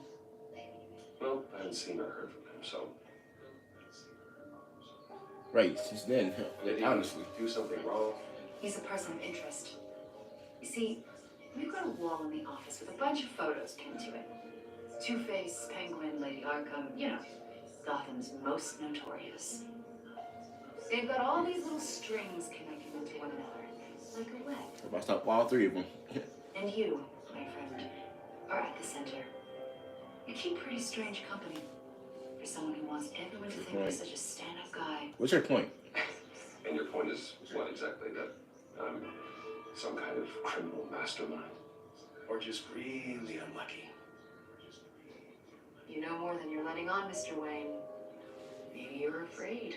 Well, I haven't seen or heard from him, so... Right, since then, Did he honestly. do something wrong? He's a person of interest. You see, we've got a wall in the office with a bunch of photos pinned to it. Two-Face, Penguin, Lady Arkham, you know, Gotham's most notorious. They've got all these little strings connecting them to one another, like a web. If I stop all three of them. And you, my friend, are at the center. You keep pretty strange company for someone who wants everyone to think you're such a stand-up guy. What's your point? And your point is what exactly? That I'm some kind of criminal mastermind? Or just really unlucky. You know more than you're letting on, Mr. Wayne. Maybe you're afraid.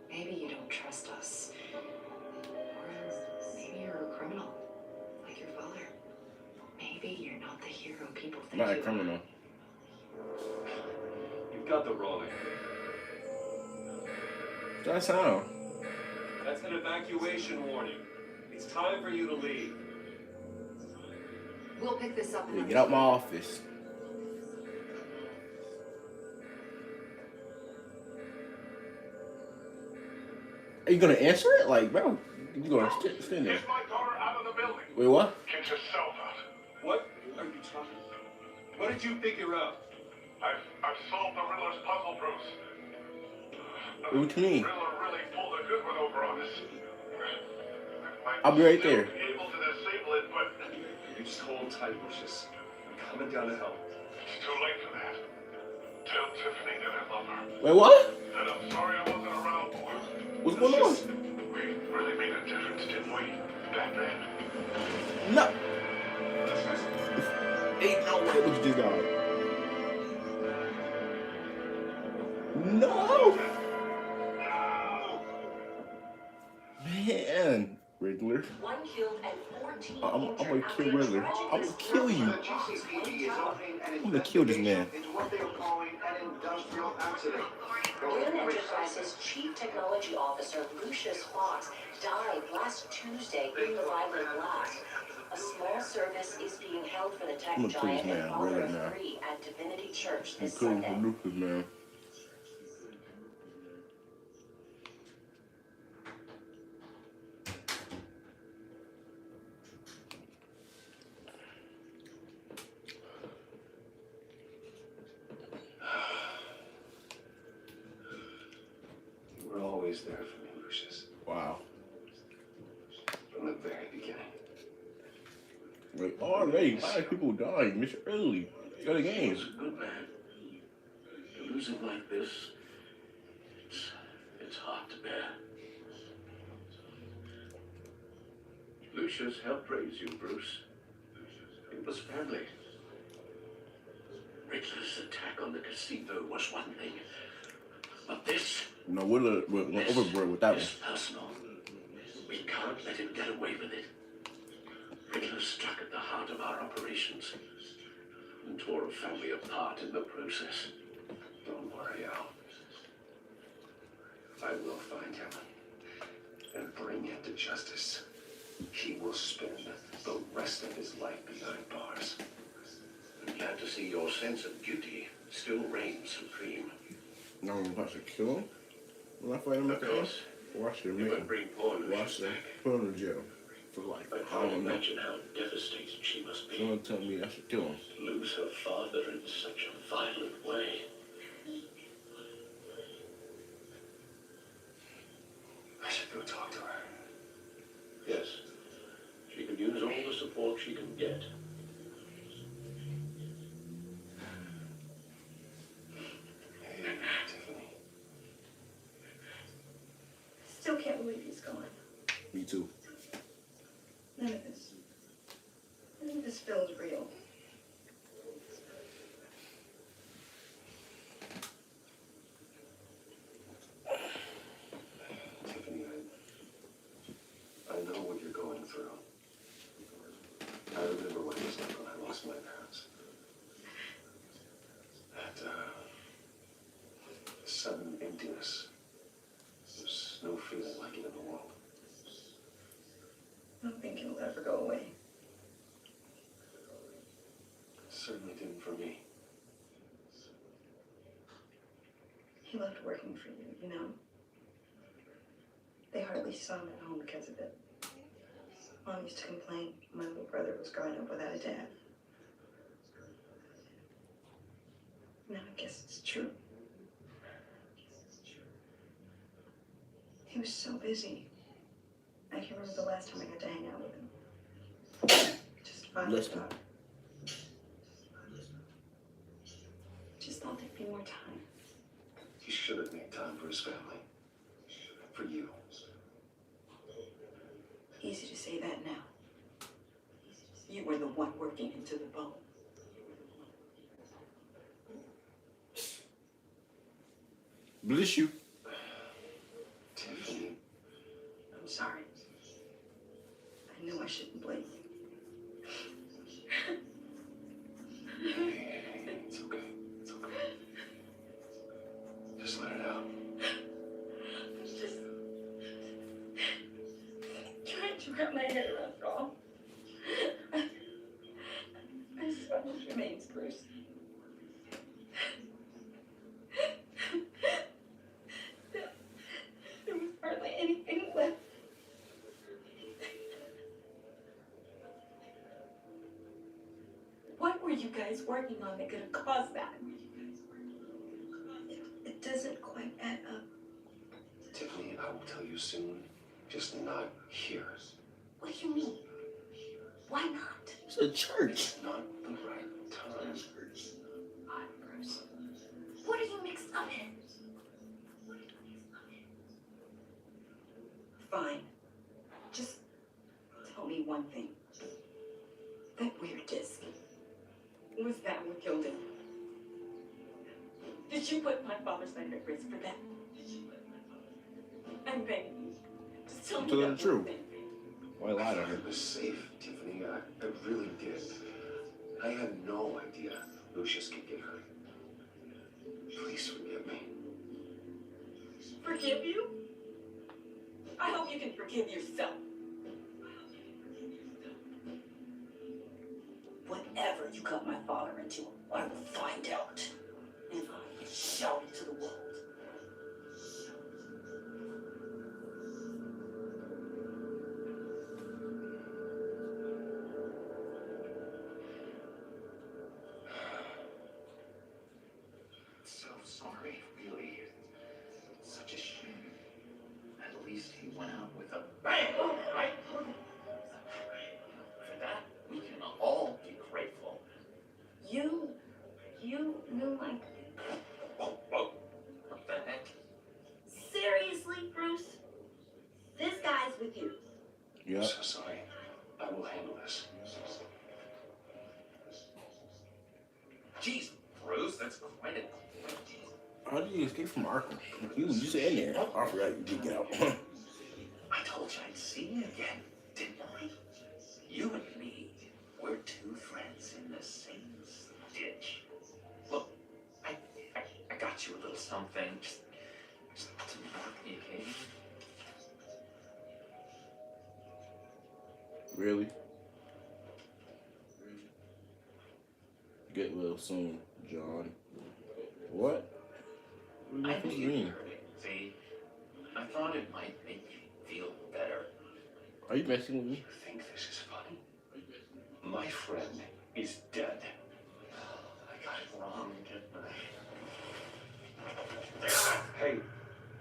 Maybe you don't trust us. Or maybe you're a criminal, like your father. Maybe you're not the hero people think I'm not a you criminal. You've got the wrong idea. What's that sound? That's an evacuation warning. It's time for you to leave. We'll pick this up. Yeah, get out my office. Are you gonna answer it? Like, bro, you gonna stand there? Get my daughter out of the building. Wait, what? Get yourself out. What are you talking about? What did you figure out? I've solved the Riddler's puzzle, Bruce. What do you mean? Riddler really pulled a good one over on us. I'll be right there. Be able to disable it, but You just hold tight, Lucius. I'm coming down to help. it's too late for that. Tell Tiffany that I love her. Wait, what? That I'm sorry I wasn't around for her. What's going on? We really made a difference, didn't we? Back then. No. Ain't no way. Look at this guy. No. Man, Riddler. One killed and 14 I'm gonna kill Riddler. I'm gonna kill you. The GCPD is opening an I'm gonna kill this man. investigation into what they are calling an industrial accident. Glen Enterprises Chief Technology Officer Lucius Fox died last Tuesday in the violent blast. A small service is being held for the tech I'm gonna kill this giant and man father right of now. 3 at Divinity Church I'm this killing Sunday. Lucas, man. You were always there for me, Lucius. Wow. From the very beginning. Wait, already 5 people dying. Mr. Early. Go to the game. He's a good man. To lose him like this, it's hard to bear. Lucius helped raise you, Bruce. It was family. Riddler's attack on the casino was one thing, but this No, we're went overboard with that one. is personal. We can't let him get away with it. Riddler struck at the heart of our operations and tore a family apart in the process. Don't worry, Al. I will find him and bring him to justice. He will spend the rest of his life behind bars. I'm glad to see your sense of duty still reigns supreme. Now I'm about to kill him. When I fight him at Of the end, course, or I should you make would him bring poor watch Lucius them, back. put him in jail for life. I I can't don't know. imagine how devastated she must be. Someone tell me I should kill him. To lose her father in such a violent way. I should go talk to her. Yes, she can use all the support she can get. Hey, Tiffany. Still can't believe he's gone. Me too. None of this feels real. Tiffany, I know what you're going through. I remember what it was like when I lost my parents. That, sudden emptiness. There's no feeling like it in the world. I don't think he'll ever go away. It certainly didn't for me. He loved working for you, you know? They hardly saw him at home because of it. Mom used to complain my little brother was growing up without a dad. Now I guess it's true. He was so busy. I can remember the last time I got to hang out with him. Just finally Listen. thought. Just thought there'd be more time. He should have made time for his family. For you. Easy to say that now. You were the one working him to the bone. Bless you. Tiffany. I'm sorry. I know I shouldn't blame you. Hey, it's okay. It's okay. Just let it out. to wrap my head around it all. I saw his remains, Bruce. There was hardly anything left. What were you guys working on that could have caused that? It doesn't quite add up. Tiffany, I will tell you soon. Just not here. What do you mean? Why not? It's a church. It's not the right time. Hi, Bruce. What are you mixed up in? Fine. Just tell me one thing. That weird disc. Was that what killed him? Did you put my father's life at risk for that? I'm begging you. Just tell me Tell her that the truth. one thing. Why lie to her? It was safe, Tiffany. I really did. I had no idea Lucius could get hurt. Please forgive me. Forgive you? I hope you can forgive yourself. Whatever you got my father into, I will find out. And I will shout it to the world. So sorry, really. Such a shame. At least he went out with a bang, right? For that, we can all be grateful. You knew my... What the heck? Seriously, Bruce? This guy's with you. Yeah. I'm so sorry. I will handle this. Jeez, Bruce, that's quite a... How did you escape from Arkham? You was just in there. I forgot you did get out. I told you I'd see you again, didn't I? You and me, we're two friends in the same stitch. Look, I got you a little something, just to mark the occasion. Really? Get well soon, John. What? What I do knew you you'd mean? heard it, see? I thought it might make you feel better. Are you messing with me? You think this is funny? My friend is dead. I got it wrong, didn't I? Hey,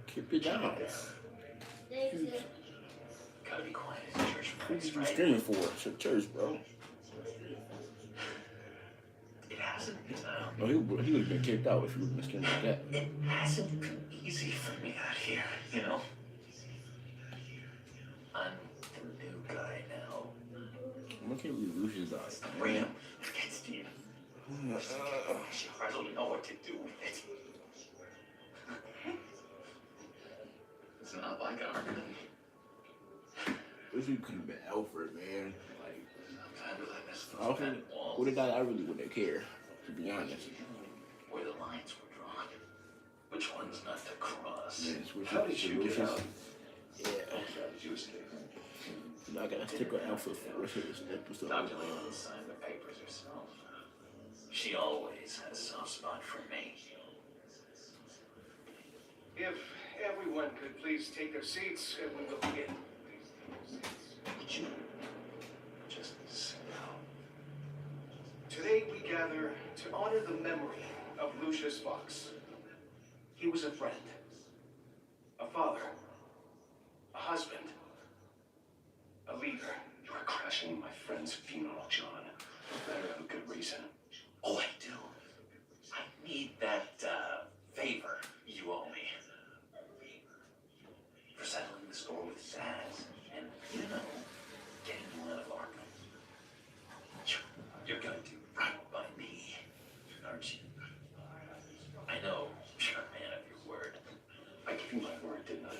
Keep it down. Gotta be quiet in church Who place, did you right? screaming for? It's a church, bro. It hasn't, No, he would have been kicked out if you would have been screaming like that. it hasn't been easy for me out here, you know? I'm the new guy now. Why can't we lose his eyes? Bring him against you. I don't know what to do with it. It's not like Arkham. Wish you could have been Alfred, man. Like, Sometimes I miss those Alfred bad walls. would have died. I really wouldn't care, to be honest. Where the lines were drawn. Which one's not to cross? Yes, which how did you get out? Yeah. How did you escape? I gotta stick with Alfred for the rest of this episode. Dr. Leland signed the papers herself. She always had a soft spot for me. If everyone could please take their seats, and we will begin. Would you just sit down? Today we gather to honor the memory of Lucius Fox. He was a friend, a father, a husband, a leader. You are crashing my friend's funeral, John. You better have a good reason. Oh, I do. I need that favor you owe me. For settling the score with Zaz and, you know, getting you out of Arkham. You're gonna do right by me, aren't you? I know you're a man of your word. I gave you my word, didn't I?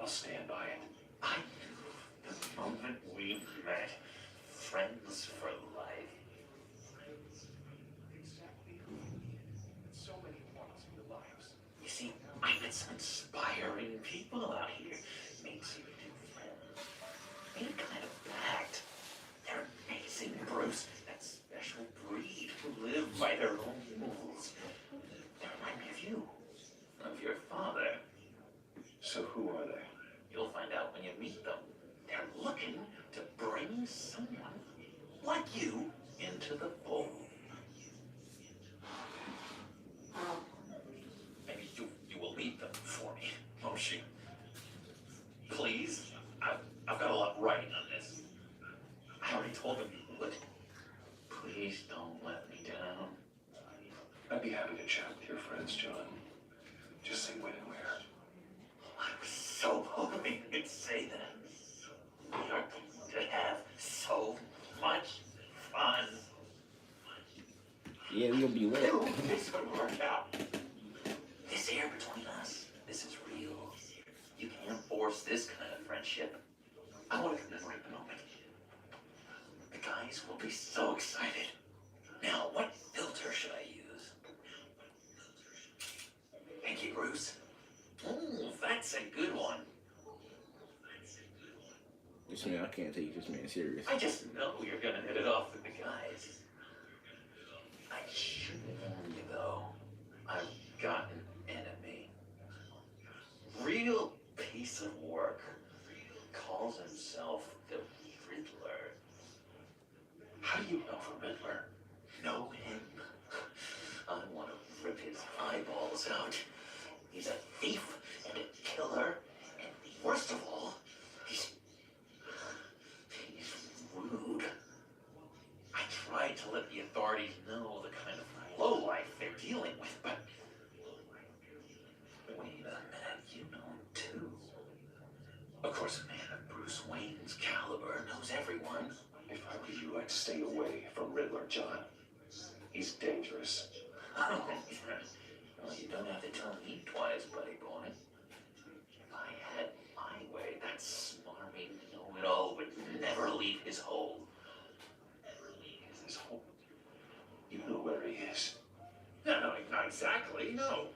I'll stand by it. I knew the moment we met, friends for life. Exactly who we need at so many points in your lives. You see, I met some inspiring people out here. Makes you new friends. Made a kind of You'll find out when you meet them. They're looking to bring someone like you into the fold. Maybe you will lead them for me, won't she? Please? I've got a lot riding on this. I already told them you would. Please don't let me down. I'd be happy to chat with your friends, John. Just say when and where. I was so hoping you'd say that. We are going to have so much fun. Yeah, we'll be lit. This would work out. This air between us, this is real. You can't force this kind of friendship. I want to commemorate the moment. The guys will be so excited. Now, what filter should I use? Thank you, Bruce. Ooh, that's a good one. This man, I can't take this man serious. I just know you're gonna hit it off with the guys. I should warn you though. I've got an enemy. Real piece of work. Calls himself the Riddler. How do you know the Riddler? Know him? I want to rip his eyeballs out. He's a thief and a killer, and worst of all, he's rude. I tried to let the authorities know the kind of lowlife they're dealing with, but wait a minute, you know him too. Of course, a man of Bruce Wayne's caliber knows everyone. If I were you, I'd stay away from Riddler, John. He's dangerous. Well, you don't have to tell me twice, buddy boy. If I had my way, that smarmy know-it-all would never leave his hole. His hole? You know where he is. No, not exactly, no.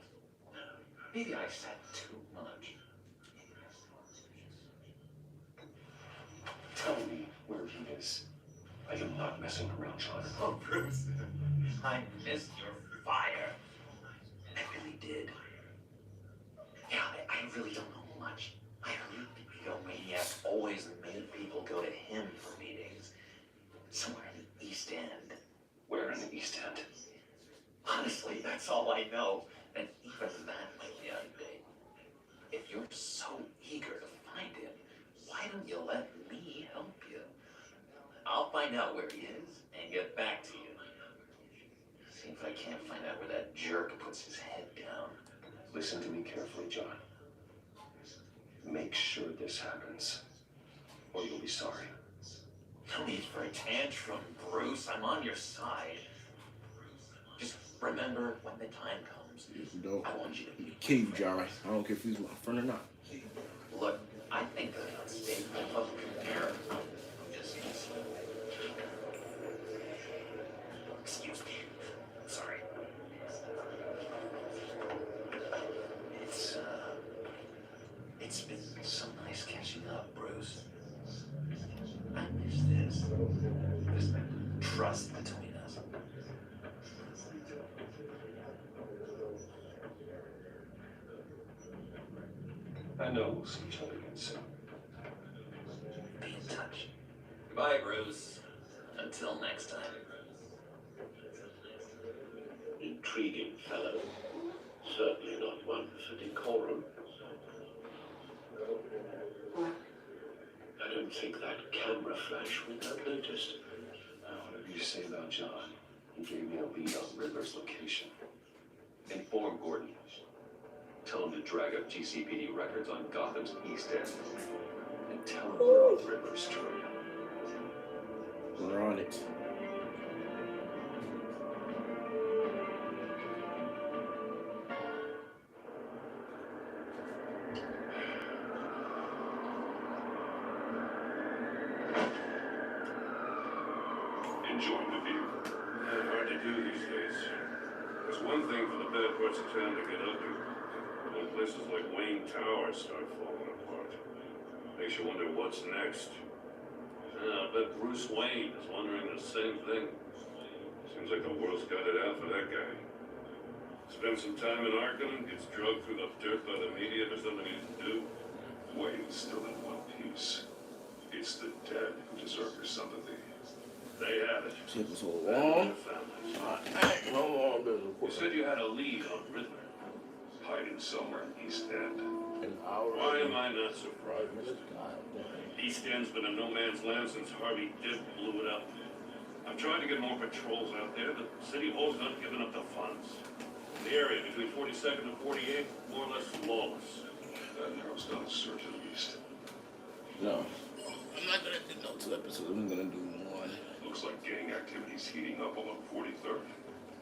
Maybe I said too much. Tell me where he is. I am not messing around, John. Oh, Bruce, I missed your fire. I really did. Yeah, I really don't know much. I heard the Maniac always made people go to him for meetings. Somewhere in the East End. Where in the East End? Honestly, that's all I know. And even that might be out of date. If you're so eager to find him, why don't you let me help you? I'll find out where he is and get back to you. See if I can't find out where that jerk puts his head down. Listen to me carefully, John. Make sure this happens, or you'll be sorry. No need for a tantrum, Bruce. I'm on your side. Just remember, when the time comes, I want you to be. Kill you, Jarvis. I don't care if he's my friend or not. Look, I think that I'll stay up here. Just excuse me. Sorry. It's been so nice catching up, Bruce. I miss this. This trust between us. I know we'll see each other again soon. Be in touch. Goodbye, Bruce. Until next time. Intriguing fellow. Certainly not one for decorum. I don't think that camera flash went unnoticed. Whatever you say about John, he gave me a lead on Riddler's location. Inform Gordon. Tell him to drag up GCPD records on Gotham's East End. And tell him we're on Riddler's trail. We're on it. Enjoying the view. Hard to do these days. There's one thing for the bad parts of town to get ugly. When places like Wayne Tower start falling apart. Makes you wonder what's next. I bet Bruce Wayne is wondering the same thing. Seems like the world's got it out for that guy. Spends some time in Arkham, gets drugged through the dirt by the media for something he didn't do. Wayne's still sympathy. They have it. This episode That long. and their families. How long does it You record? said you had a lead on Riddler. Hiding somewhere in East End. An hour. Why am I not surprised? God damn. East End's been a no man's land since Harvey Dent blew it up. I'm trying to get more patrols out there, but City Hall's not giving up the funds. The area between 42nd and 48th, more or less lawless. That narrows down the search at least. No. I'm not gonna do no 2 episodes. I'm gonna do one. Looks like gang activity's heating up along 43rd.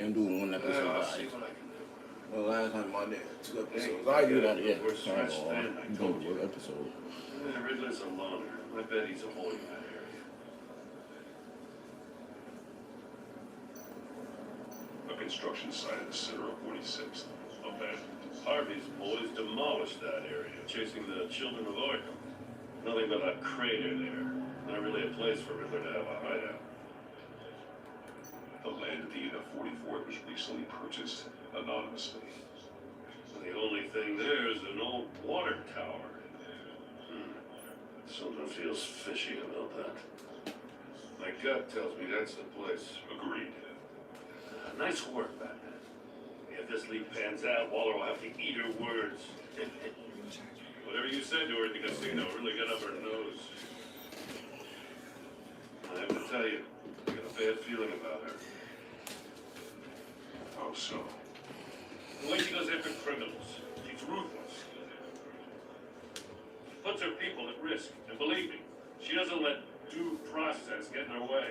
I'm doing one episode. I'll guys. see what I can do. Well, last time I did 2 episodes. Hey, I do that, yeah, yeah. we're stretched thin, I I'm told going to you. one episode. Riddler's a loner. I bet he's avoiding that area. A construction site at the center of 46th. Abandoned. Harvey's boys demolished that area, chasing the children of Arkham. Nothing but a crater there. Not really a place for Riddler to have a hideout. The land at the end of 44th was recently purchased anonymously. The only thing there is an old water tower. Something feels fishy about that. My gut tells me that's the place. Agreed. Nice work, Batman. If this lead pans out, Waller will have to eat her words. Whatever you said to her at the casino really got up her nose. I have to tell you, I got a bad feeling about her. How so? The way she goes after criminals, she's ruthless. Puts her people at risk, and believe me, she doesn't let due process get in her way.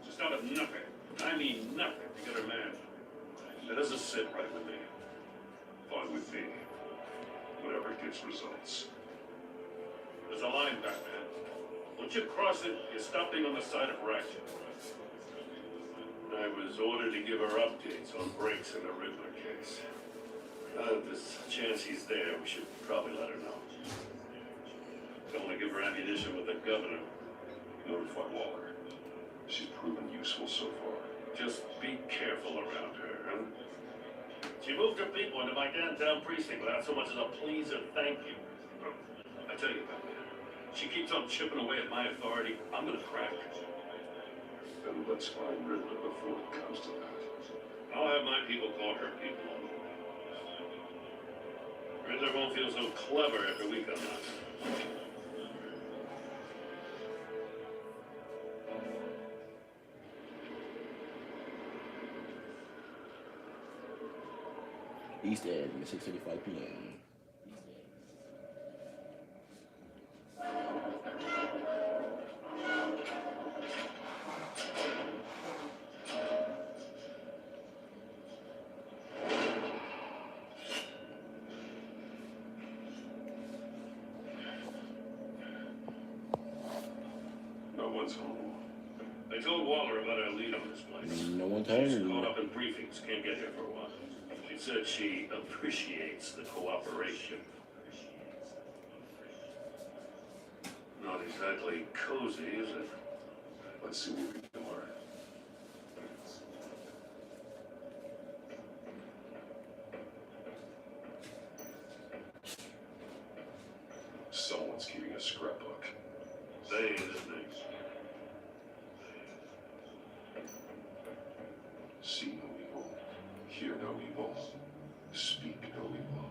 Just out of nothing, I mean nothing, to get her man. That doesn't sit right with me. Fine with me. Whatever gets results. There's a line, Batman. Once you cross it, you stop being on the side of right. I was ordered to give her updates on breaks in the Riddler case. Now that there's a chance he's there, we should probably let her know. Don't want to give her ammunition with the governor. Notify Waller. She's proven useful so far. Just be careful around her, huh? She moved her people into my downtown precinct without so much as a please or thank you. I tell you, Batman, she keeps on chipping away at my authority, I'm gonna crack. Then let's find Riddler before it comes to that. I'll have my people call her people. Riddler won't feel so clever after we come out. East End, 6:35 p.m. No one's home. I told Waller about our lead on this place. No one's She's home. caught up in briefings, can't get here for a while. She said she appreciates the cooperation. Not exactly cozy, is it? Let's see what we can learn. Someone's keeping a scrapbook. They, isn't it? See no evil. Hear no evil. Speak no evil.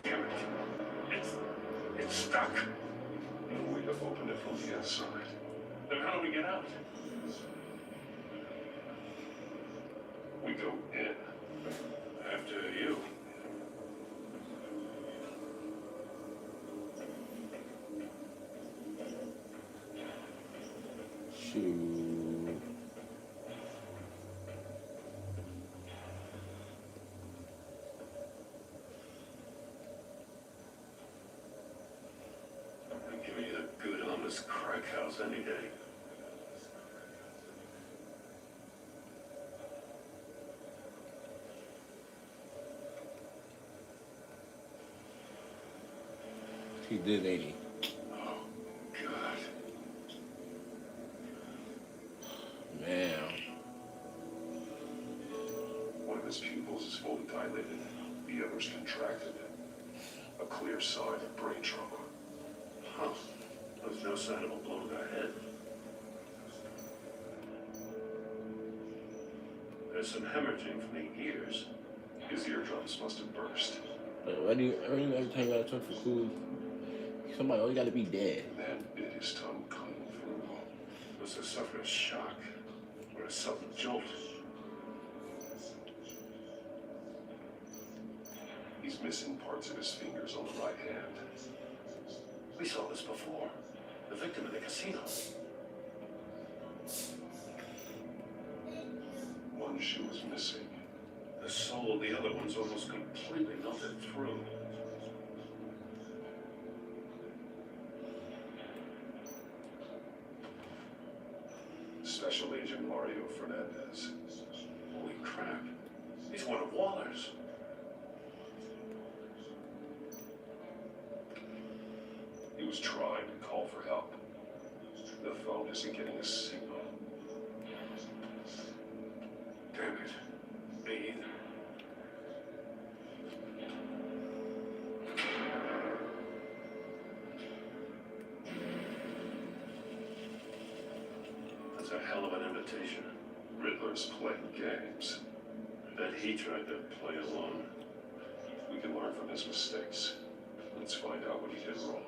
Damn it. It's stuck. No way to open it from the inside. Then how do we get out? We go in. After you. Shoot. I'd give you a good, honest crack house any day. He did, ain't he? Oh, God. Man. The others contracted. A clear sign of brain trauma. Huh. There's no sign of a blow to the head. There's some hemorrhaging from the ears. His eardrums must have burst. Why do you every time you gotta talk for cool? Somebody always gotta be dead. Then bit his tongue clean through. Must have suffered a shock or a sudden jolt. He's missing parts of his fingers on the right hand. We saw this before. The victim in the casino. One shoe is missing. The sole of the other one's almost completely melted through. Special Agent Mario Fernandez. Holy crap. He's one of Waller's. He was trying to call for help. The phone isn't getting a signal. Damn it. Me either. That's a hell of an invitation. Riddler's playing games. Bet he tried to play along. We can learn from his mistakes. Let's find out what he did wrong.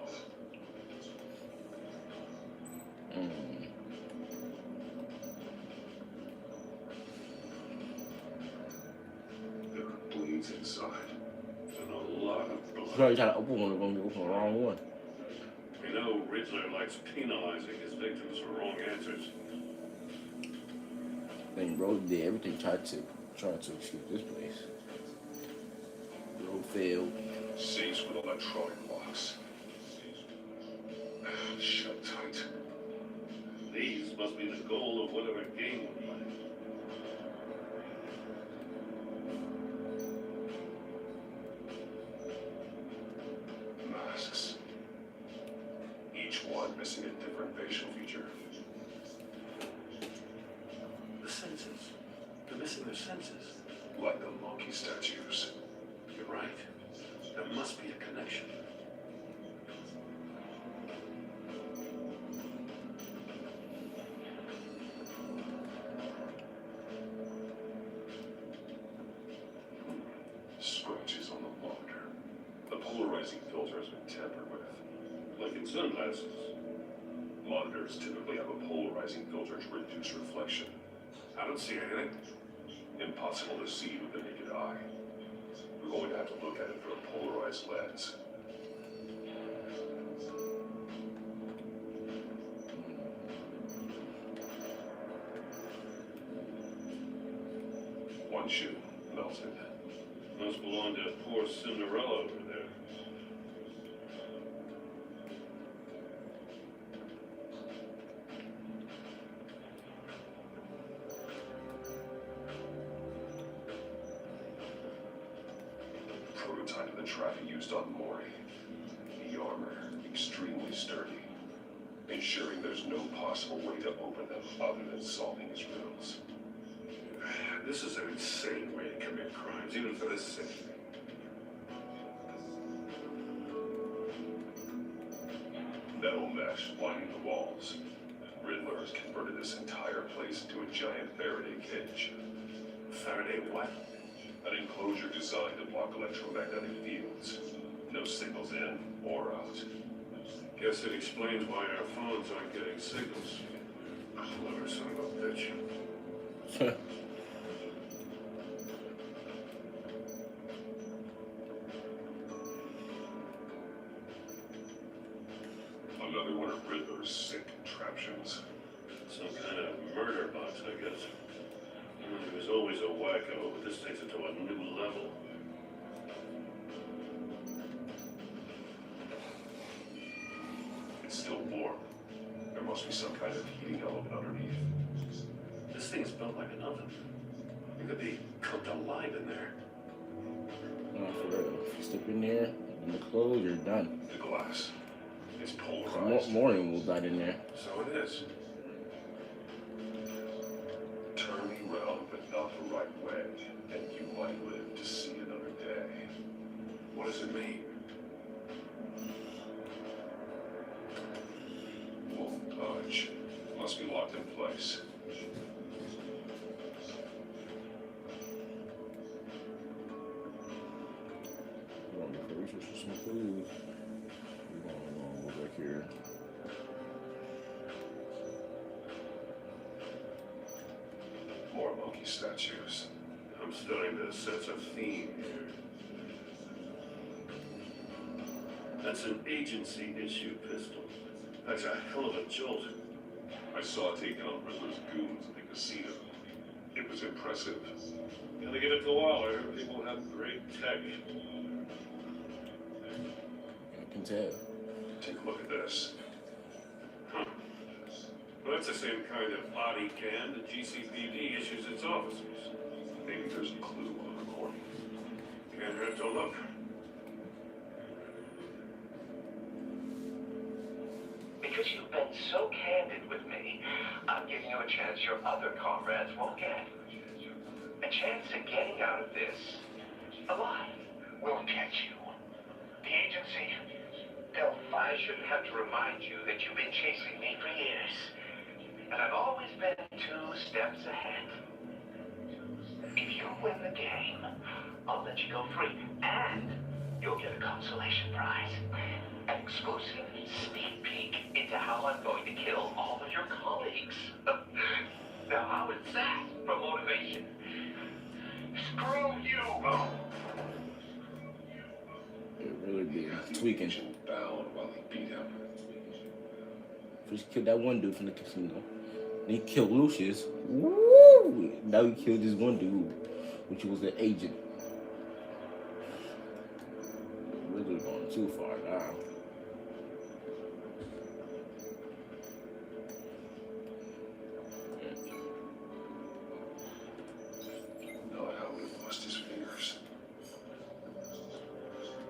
There are bleeds inside. And a lot of blood. Probably try to open one of them, you open the wrong one. We know Riddler likes penalizing his victims for wrong answers. Then bro did everything try to shoot this place. Bro failed. Safes with electronic locks. Shut tight. These must be the goal of whatever game we're playing. Masks. Each one missing a different facial feature. The senses. They're missing their senses. Like the monkey statues. You're right. There must be a connection. Scratches on the monitor. The polarizing filter has been tampered with. Like in sunglasses. Monitors typically have a polarizing filter to reduce reflection. I don't see anything. Impossible to see with the naked eye. We're going to have to look at it through a polarized lens. One shoe melted. Must belong to poor Cinderella over there. Prototype of the trap he used on Maury. The armor, extremely sturdy, ensuring there's no possible way to open them other than solving his riddles. This is an insane way to commit crimes, even for this city. Metal mesh lining the walls. Riddler has converted this entire place into a giant Faraday cage. Faraday what? An enclosure designed to block electromagnetic fields. No signals in or out. Guess it explains why our phones aren't getting signals. Clever son of a bitch. Another one of Riddler's sick contraptions. Some kind of murder box, I guess. He was always a wacko, but this takes it to a new level. It's still warm. There must be some kind of heating element underneath. This thing's built like an oven. It could be cooked alive in there. No, for real. If you step in there and the clothes, you're done. The glass is polarized. Morning will die in there. So it is. Turn me round, but not the right way, and you might live to see another day. What does it mean? Wolf Punch. Must be locked in place. We're gonna get the research for some food. We're gonna go back here. More monkey statues. I'm starting to sense a theme here. That's an agency issue pistol. That's a hell of a jolt. I saw it take out Riddler's goons at the casino. It was impressive. Gotta give it to Waller. He will have great tech. I can tell. Take a look at this. Huh. Well, that's the same kind of body cam the GCPD issues its officers. Maybe there's a clue on the recording. Can't hurt to look. Because you've been so candid with me, I'm giving you a chance your other comrades won't get. A chance at getting out of this alive. We'll get you. The agency, I shouldn't have to remind you that you've been chasing me for years. And I've always been 2 steps ahead. If you win the game, I'll let you go free. And you'll get a consolation prize. An exclusive sneak peek into how I'm going to kill all of your colleagues. Now, how is that for motivation? Screw you, Bo. It really be tweaking. Bound while he beat him. First killed that one dude from the casino. Then he killed Lucius. Woo! Now he killed this one dude, which was the agent. Really going too far now. Not how he lost his fingers.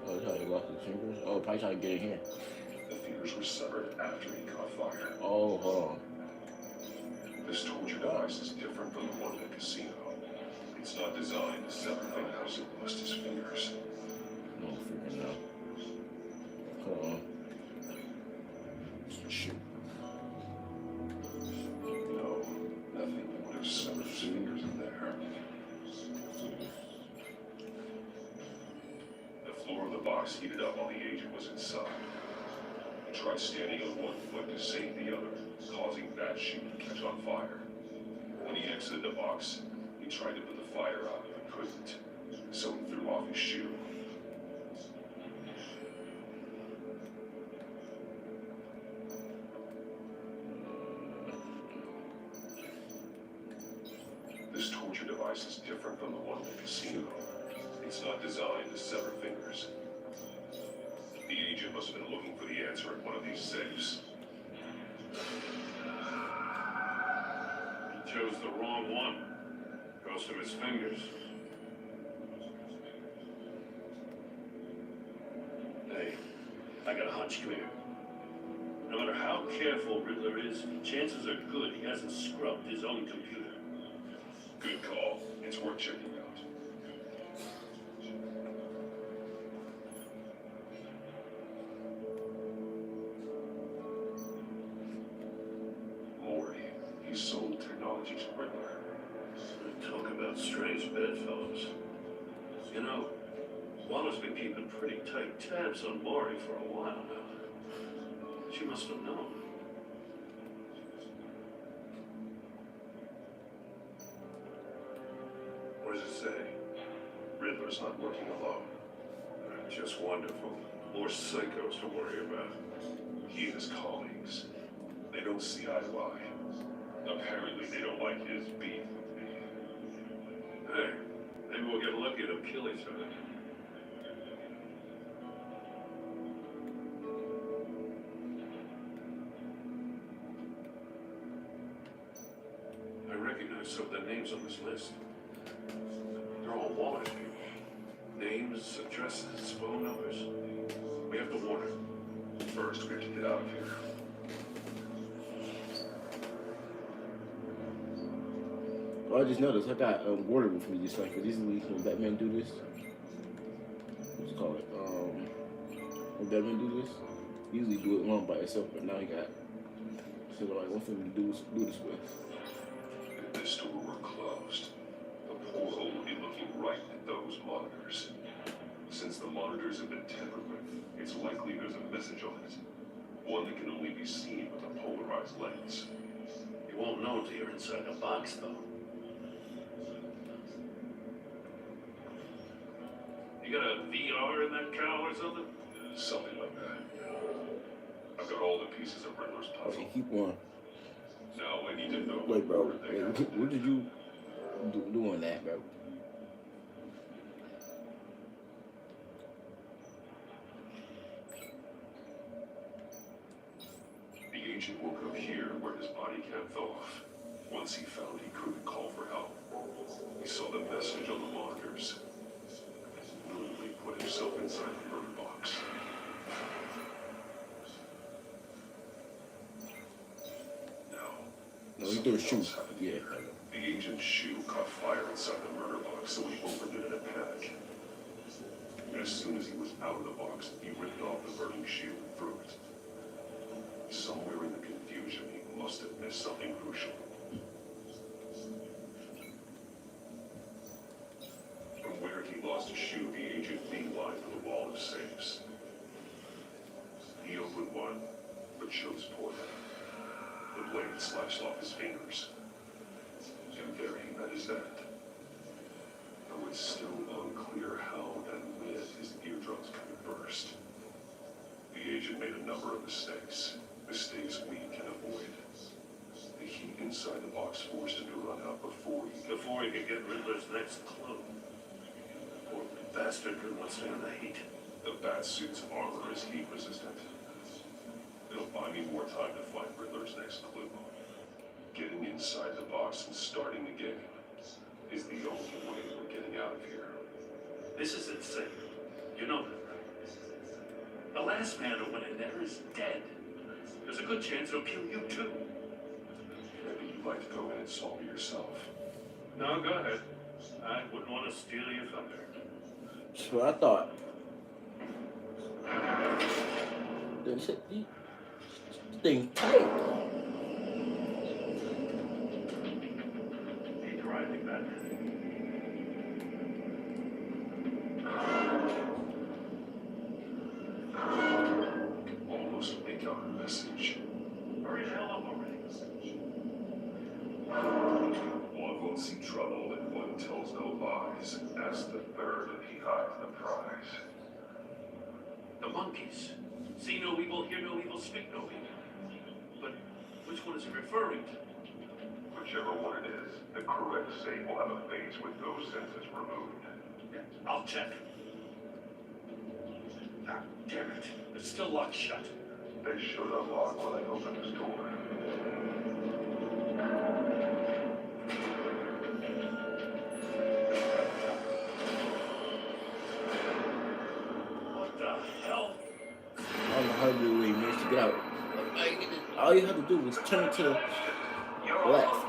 Oh, that's how he lost his fingers? Oh, probably trying to get in here. The fingers were severed after he caught fire. Oh, hold on. This torture device is different from the one in the casino. It's not designed to sever fingers. He lost his fingers. No freaking know. Hold on. Shoot. No, nothing would have severed his fingers in there. The floor of the box heated up while the agent was inside. He tried standing on one foot to save the other, causing that shoe to catch on fire. When he exited the box, he tried to put the fire out, but couldn't. So he threw off his shoe. This torture device is different from the one in the casino. It's not designed to sever fingers. The agent must have been looking for the answer in one of these safes. He chose the wrong one. Cost him his fingers. Hey, I got a hunch. Come here. No matter how careful Riddler is, chances are good he hasn't scrubbed his own computer. Good call. It's worth checking out. Maury, he sold technology to Riddler. Talk about strange bedfellows. You know, Waller's been keeping pretty tight tabs on Maury for a while now. She must have known. What does it say? Riddler's not working alone. Just wonderful. More psychos to worry about. He and his colleagues, they don't see eye to eye. Apparently, they don't like his beef with me. Hey, maybe we'll get lucky to kill each other. I recognize some of the names on this list. They're all Waller's people. Names, addresses, phone numbers. We have to warn her. First, we have to get out of here. Well, I just noticed I got water with me just like this. When Batman do this. call it? When Batman do this, he usually do it alone by himself, but now he got like one thing to do this with. If this door were closed, the portal would be looking right at those monitors. Since the monitors have been tampered with, it's likely there's a message on it. One that can only be seen with a polarized lens. You won't know until you're inside the box, though. You got a VR in that cow or something? Something like that. I've got all the pieces of Riddler's puzzle. Okay, keep on. Now I need to know. Wait, bro. Wait, what did you do on that, bro? The agent woke up here where his body cam fell off. Once he found he couldn't call for help, he saw the message on the monitors. Literally put himself inside the murder box. No, he threw a shoe. Yeah. The agent's shoe caught fire inside the murder box, so he opened it in a panic. As soon as he was out of the box, he ripped off the burning shoe and threw it. Somewhere in the confusion, he must have missed something crucial. From where he lost his shoe, the agent beelined for the wall of safes. He opened one, but chose poorly. The blade slashed off his fingers. And there he met his end. Though it's still unclear how and when his eardrums could have burst. The agent made a number of mistakes. Mistakes we can avoid. The heat inside the box forced him to run out before he could get Riddler's next clue. Poor bastard couldn't withstand the heat. The Batsuit's armor is heat resistant. It'll buy me more time to find Riddler's next clue. Getting inside the box and starting the game is the only way we're getting out of here. This is insane. You know that, right? The last man who went in there is dead. There's a good chance he'll kill you too. Maybe you'd like to go in and solve it yourself. No, go ahead. I wouldn't want to steal your thunder. That's what I thought. This thing tight. Keep driving that. Almost make out a message. Hurry the hell up already. One won't see trouble and one tells no lies. Ask the third and he hides the prize. The monkeys. See no evil, hear no evil, speak no evil. But which one is he referring to? Whichever one it is, the correct safe will have a face with those senses removed. Yeah, I'll check. Ah, damn it. It's still locked shut. They should unlock when I open this door. What the hell? I don't know how you managed to get out. All you have to do is turn to the left.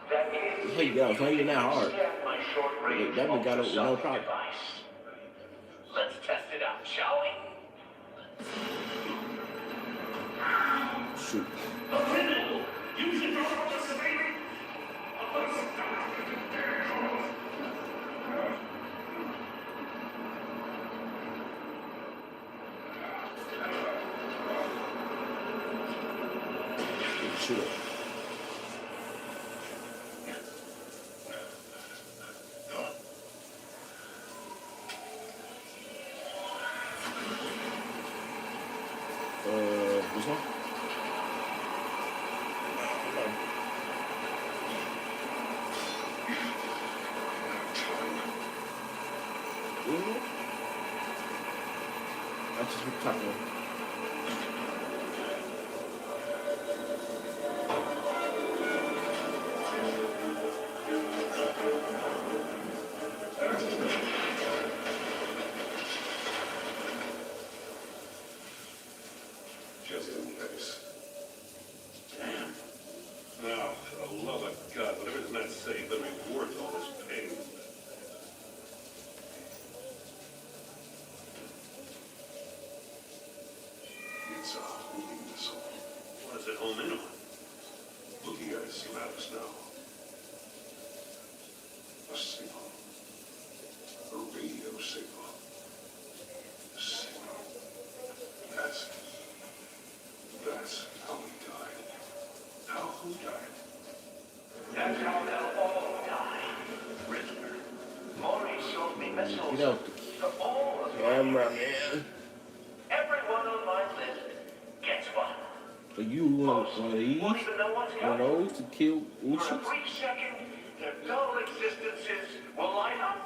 That's how you get out. It's not even that hard. Like, that one got out with no problem. Let's test it out, shall we? Shoot. Use it for participating. Shoot it. This one? I just be talking. Just in case. Damn. Now, for the love of God, whatever is not safe, better be worth all this pain. us at home anyway. Looking at his schematics now. A signal. A radio signal. A signal. That's how he died. How who died? That's how they'll all die. Riddler. Maury sold me missiles Get out for all of the camera, man. Everyone on my list gets one. So you want one of these? Won't even know what's One coming. of those to kill For a Lucius? brief second, their dull existences will light up.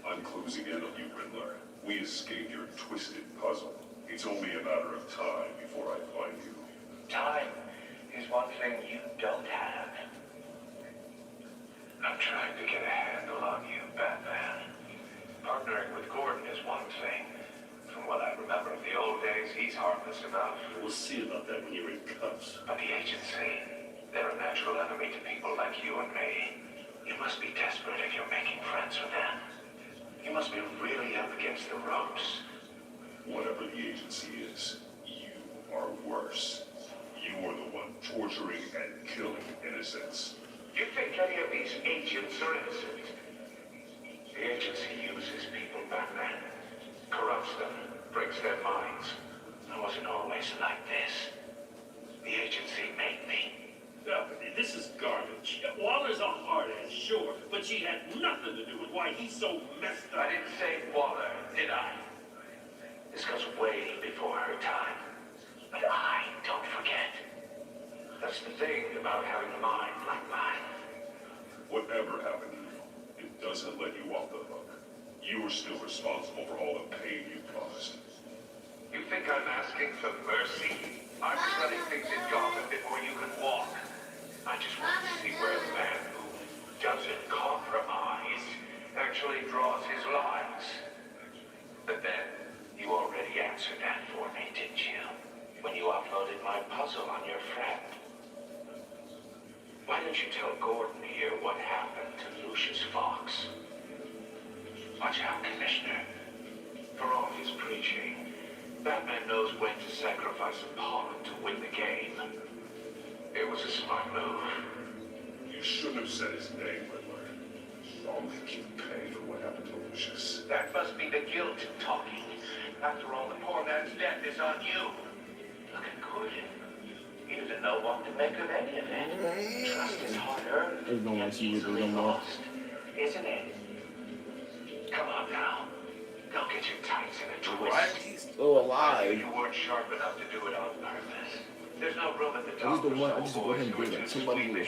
I'm closing in on you, Riddler. We escaped your twisted puzzle. It's only a matter of time before I find you. Time is one thing you don't have. I'm trying to get a handle on you, Batman. Partnering with Gordon is one thing. From what I remember of the old days, he's harmless enough. We'll see about that when you're in cuffs. But the agency, they're a natural enemy to people like you and me. You must be desperate if you're making friends with them. You must be really up against the ropes. Whatever the agency is, you are worse. You are the one torturing and killing innocents. You think any of these agents are innocent? The agency uses people, Batman. Corrupts them, breaks their minds. I wasn't always like this. The agency made me. Yeah, but this is garbage. Waller's a hard ass, sure, but she had nothing to do with why he's so messed up. I didn't say Waller, did I? This goes way before her time. But I don't forget. That's the thing about having a mind like mine. Whatever happened to you, it doesn't let you off the hook. You are still responsible for all the pain you caused. You think I'm asking for mercy? I was running things in Gotham before you could walk. I just want to see where a man who doesn't compromise actually draws his lines. But then, you already answered that for me, didn't you? When you uploaded my puzzle on your friend. Why don't you tell Gordon here what happened to Lucius Fox? Watch out, Commissioner. For all his preaching, Batman knows when to sacrifice a pawn to win the game. It was a smart move. You shouldn't have said his name, Riddler. I'll make you pay for what happened to Lucius. That must be the guilt talking. After all, the poor man's death is on you. Look at Gordon. He doesn't know what to make of any of it. Trust is hard-earned and easily lost, isn't it? Come on now. Don't get your tights in a twist. He's still alive. You weren't sharp enough to do it on purpose. There's no room at the I just top don't want. I just go ahead and do that. Somebody will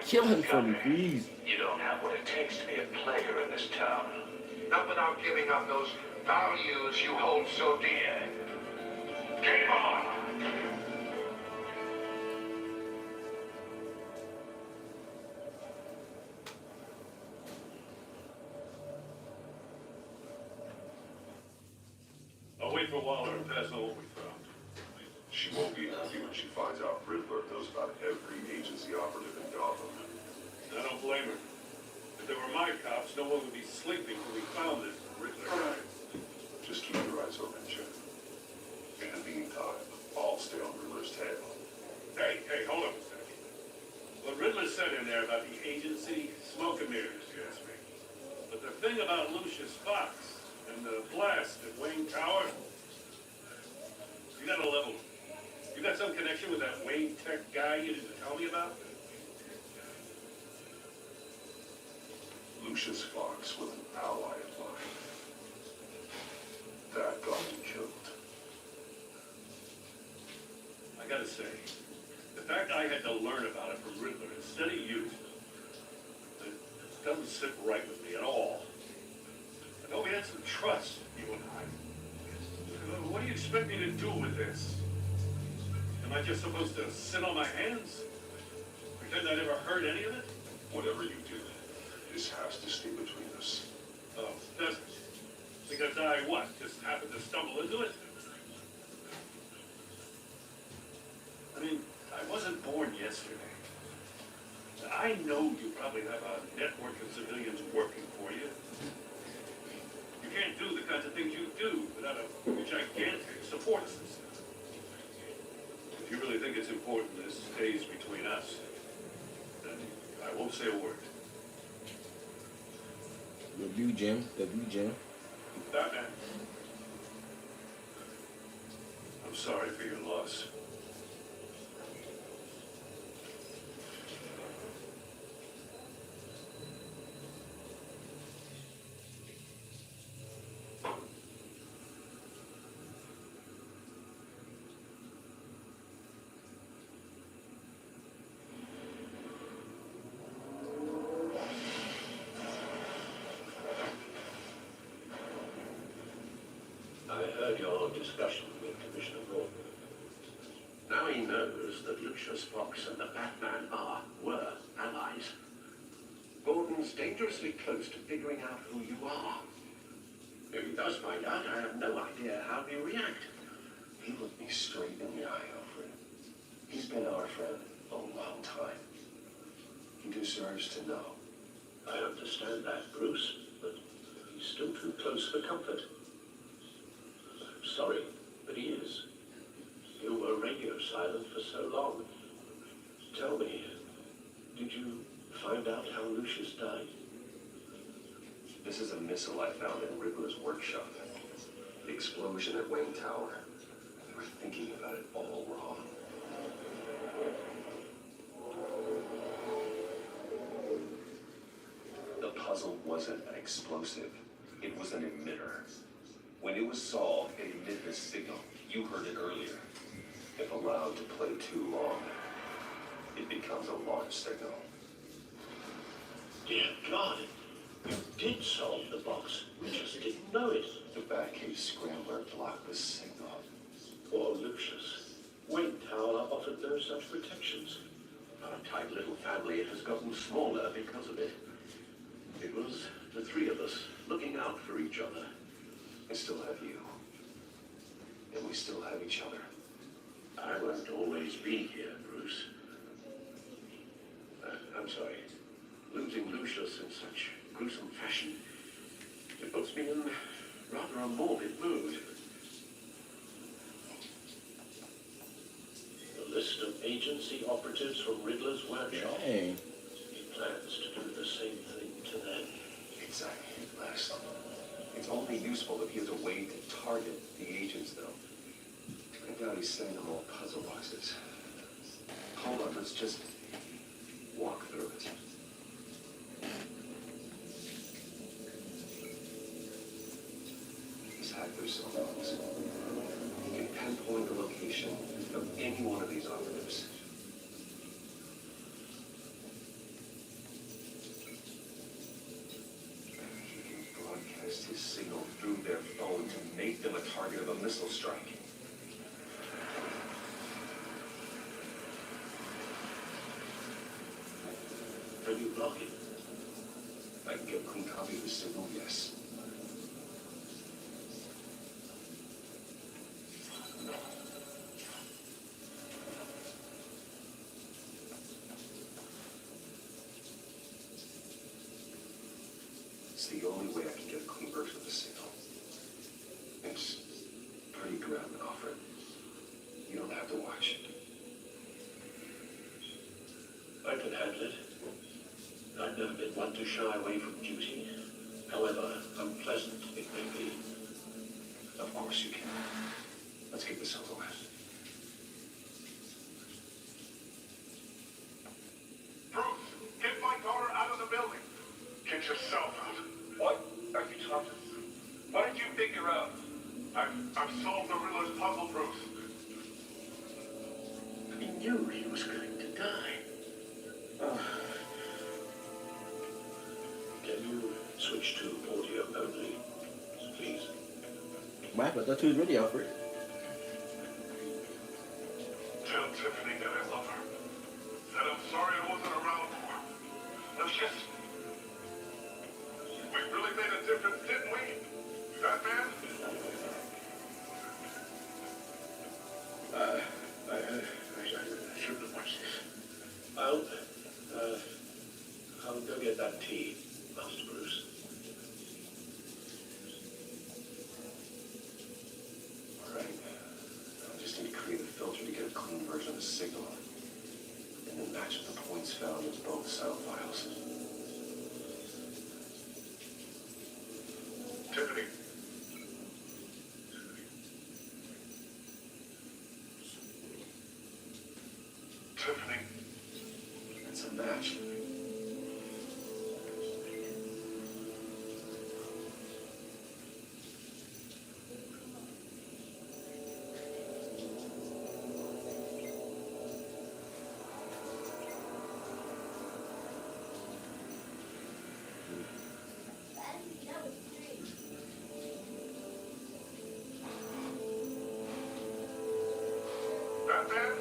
kill him for me, please. You don't have what it takes to be a player in this town. Not without giving up those values you hold so dear. Game on! I'll wait for Waller and pass on what we found. She won't be happy when she finds out Riddler knows about every agency operative in Gotham. I don't blame her. If they were my cops, no one would be sleeping till we found this Riddler guy. Just keep your eyes open, Jim. In the meantime, I'll stay on Riddler's tail. Hey, hold up a second. What Riddler said in there about the agency, smoke and mirrors, if you ask me. But the thing about Lucius Fox and the blast at Wayne Tower, you got a level. You got some connection with that Wayne Tech guy you didn't tell me about? Lucius Fox was an ally of mine. That got him killed. I gotta say, the fact I had to learn about it from Riddler instead of you, it doesn't sit right with me at all. I thought we had some trust, you and I. What do you expect me to do with this? Am I just supposed to sit on my hands? Pretend I never heard any of it? Whatever you do, this has to stay between us. Oh, does it? Because I, what, just happened to stumble into it? I mean, I wasn't born yesterday. I know you probably have a network of civilians working for you. You can't do the kinds of things you do without a gigantic support system. If you really think it's important this stays between us, then I won't say a word. W Jim. Batman. I'm sorry for your loss. I heard your discussion with Commissioner Gordon. Now he knows that Lucius Fox and the Batman were allies. Gordon's dangerously close to figuring out who you are. If he does find out, I have no idea how he'll react. He looked me straight in the eye, Alfred. He's been our friend a long time. He deserves to know. I understand that, Bruce, but he's still too close for comfort. I'm sorry, but he is. You were radio silent for so long. Tell me, did you find out how Lucius died? This is a missile I found in Riddler's workshop. The explosion at Wayne Tower. They were thinking about it all wrong. The puzzle wasn't an explosive. It was an emitter. When it was solved, it emitted a signal. You heard it earlier. If allowed to play too long, it becomes a launch signal. Dear God, you did solve the box. We just didn't know it. The Batcave scrambler blocked the signal. Poor Lucius. Wayne Tower offered no such protections. Our tight little family has gotten smaller because of it. It was the three of us looking out for each other. I still have you. And we still have each other. I won't always be here, Bruce. I'm sorry. Losing Lucius in such gruesome fashion, it puts me in rather a morbid mood. The list of agency operatives from Riddler's workshop. Dang. He plans to do the same thing to them. It's a hit list. It's only useful if he has a way to target the agents, though. I doubt he's sending them all puzzle boxes. Hold on, let's just walk through it. He's hacked their cell phones. He can pinpoint the location of any one of these operatives. He can broadcast his signal through their phone to make them a target of a missile strike. Can you block it? I can get a clean copy of the signal, yes. It's the only way I can get a clean version of the signal. It's pretty grim, Alfred. You don't have to watch it. I can handle it. I've never been one to shy away from duty, however unpleasant it may be. Of course you can. Let's get this over with. Bruce, get my daughter out of the building. Get yourself out. What are you talking? What did you figure out? I've solved the Riddler's puzzle, Bruce. He knew he was going to die. Can you switch to audio only, please? What happened? That's who's really Alfred. Tell Tiffany that I love her. That I'm sorry I wasn't around for her. Lucius, we really made a difference, didn't we? Batman? I shouldn't have watched this. I'll go get that tea, Master Bruce. All right. I just need to create a filter to get a clean version signal and then match the points found in both sound files. Tiffany. Tiffany. It's a match. Batman?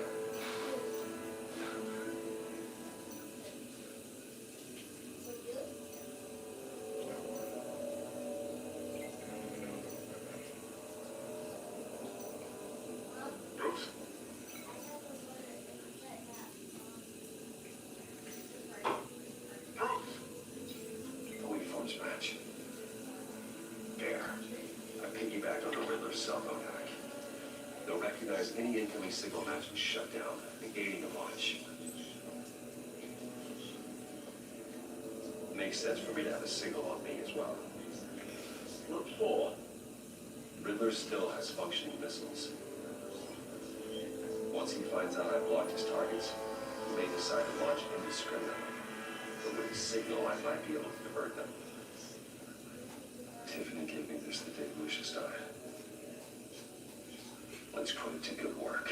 Bruce? Bruce? Fully forged match. There. I piggybacked on the Riddler's cell phone hack. They'll recognize any incoming signal match and shut down, negating the launch. Makes sense for me to have a signal on me as well. What for? Riddler still has functioning missiles. Once he finds out I blocked his targets, he may decide to launch indiscriminately. But with a signal, I might be able to divert them. Tiffany gave me this the day Lucius died. Let's put it to good work.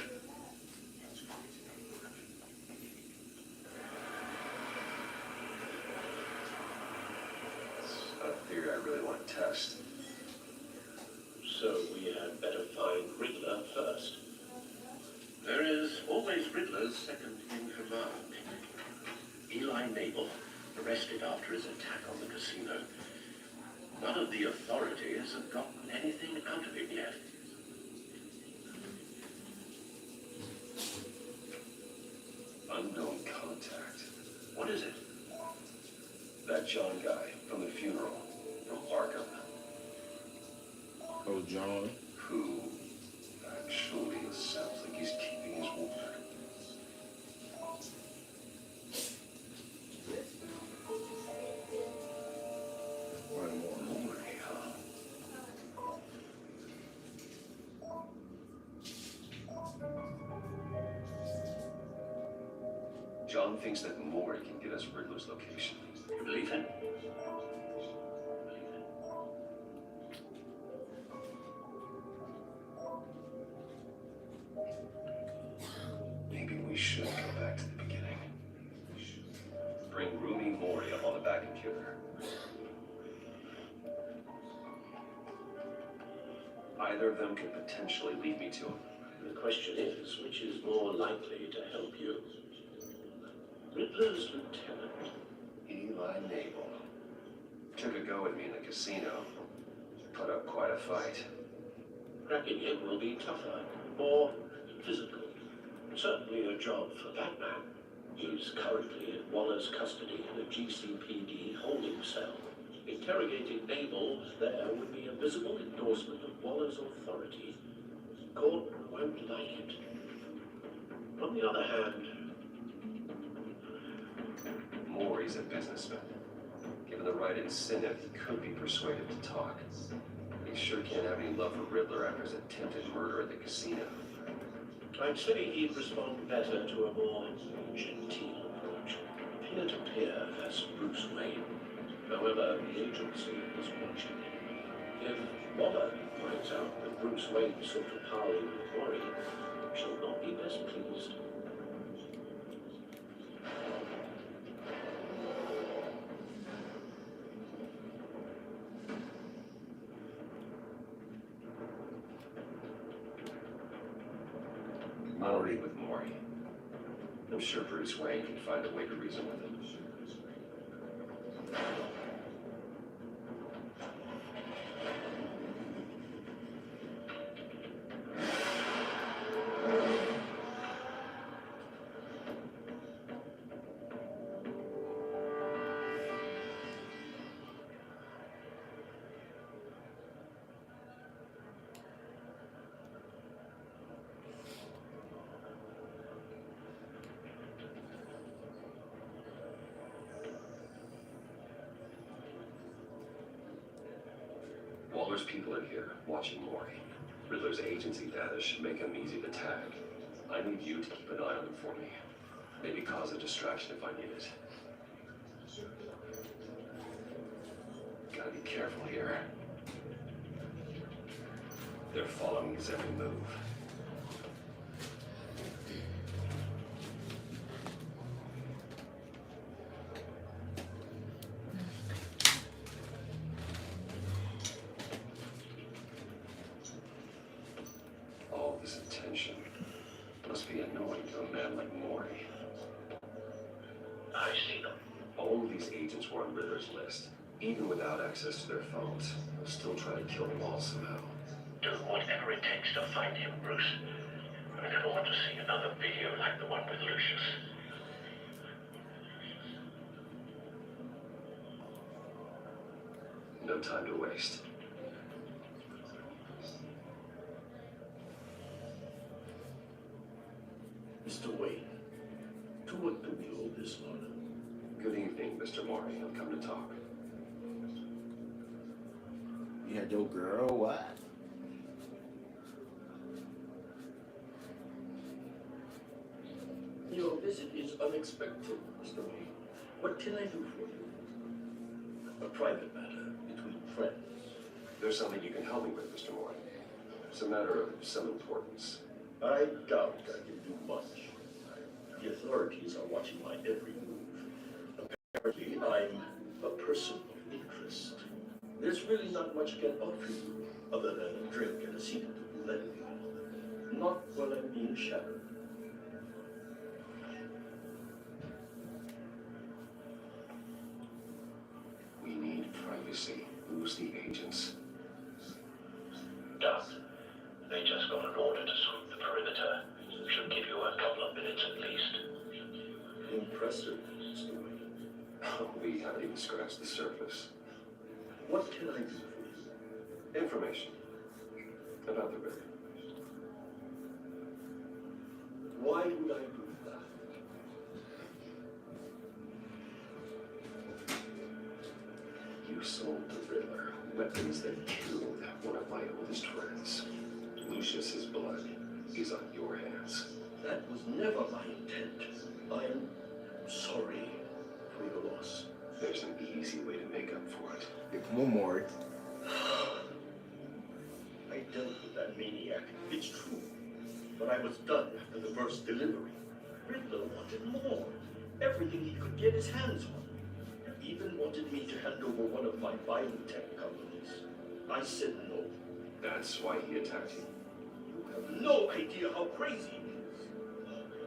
It's not a theory I really want to test. So we had better find Riddler first. There is always Riddler's second in command. Eli Nabel, arrested after his attack on the casino. None of the authorities have gotten anything out of him yet. Unknown contact. What is it? That John guy from the funeral, from Arkham, Oh, John. who actually sounds like he's keeping his word. One more. Maury, huh? John thinks that Maury can get us Riddler's location. You believe him? Maybe we should go back to the beginning. Bring Rumi Mori up on the back computer. Either of them could potentially lead me to him. The question is, which is more likely to help you? Riddler's lieutenant. Eli Nabel. Took a go at me in the casino. Put up quite a fight. Cracking him will be tougher, more physical. Certainly a job for Batman. He's currently in Waller's custody in a GCPD holding cell. Interrogating Nabel there would be a visible endorsement of Waller's authority. Gordon won't like it. On the other hand, Maury's a businessman. Given the right incentive, he could be persuaded to talk. He sure can't have any love for Riddler after his attempted murder at the casino. I'd say he'd respond better to a more genteel approach. Peer-to-peer as Bruce Wayne. However, the agency is watching him. If Waller finds out that Bruce Wayne sought to parley with Maury, she'll not be best pleased. Maury with Maury. I'm sure Bruce Wayne can find a way to reason with him. Muller's people are here, watching Maury. Riddler's agency data should make him easy to tag. I need you to keep an eye on him for me. Maybe cause a distraction if I need it. Gotta be careful here. They're following his every move. All this attention must be annoying to a man like Maury. I see them. All of these agents were on Riddler's list. Even without access to their phones, they'll still try to kill them all somehow. Do whatever it takes to find him, Bruce. I never want to see another video like the one with Lucius. No time to waste. Mr. Wayne, to what do we owe this honor? Good evening, Mr. Maury. I've come to talk. You had your girl, what? Your visit is unexpected, Mr. Wayne. What can I do for you? A private matter between friends. There's something you can help me with, Mr. Maury. It's a matter of some importance. I doubt I can do much. The authorities are watching my every move. Apparently, I'm a person of interest. There's really not much I can offer you other than a drink and a seat at the roulette wheel. Not while I'm being shadowed. We need privacy. Who's the agents? Done. They just got an order to sweep the perimeter. Should give you a couple of minutes at least. Impressive, Mr. Wayne. We haven't even scratched the surface. What can I do for you? Information about the Riddler. Why would I do that? You sold the Riddler weapons that killed one of my oldest friends. Lucius's blood is on your hands. That was never my intent. I am sorry for your loss. There's an easy way to make up for it. Yeah, come on, Maury. I dealt with that maniac. It's true. But I was done after the first delivery. Riddler wanted more. Everything he could get his hands on. He even wanted me to hand over one of my biotech companies. I said no. That's why he attacked you. You have no idea how crazy he is.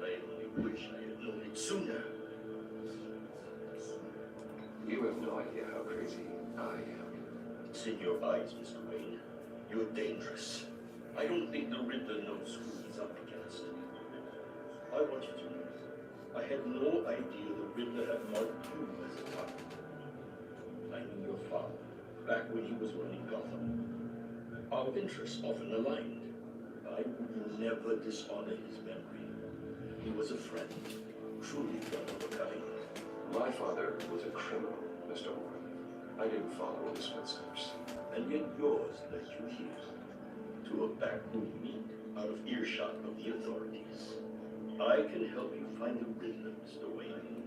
I only wish I had known it sooner. You have no idea how crazy I am. It's in your eyes, Mr. Wayne. You're dangerous. I don't think the Riddler knows who he's up against. I want you to know, I had no idea the Riddler had marked you as a target. I knew your father back when he was running Gotham. Our interests often aligned. I would never dishonor his memory. He was a friend, truly one of a kind. My father was a criminal, Mr. Maury. I didn't follow in his footsteps. And yet yours led you here, to a backroom meet out of earshot of the authorities. I can help you find the Riddler, Mr. Wayne.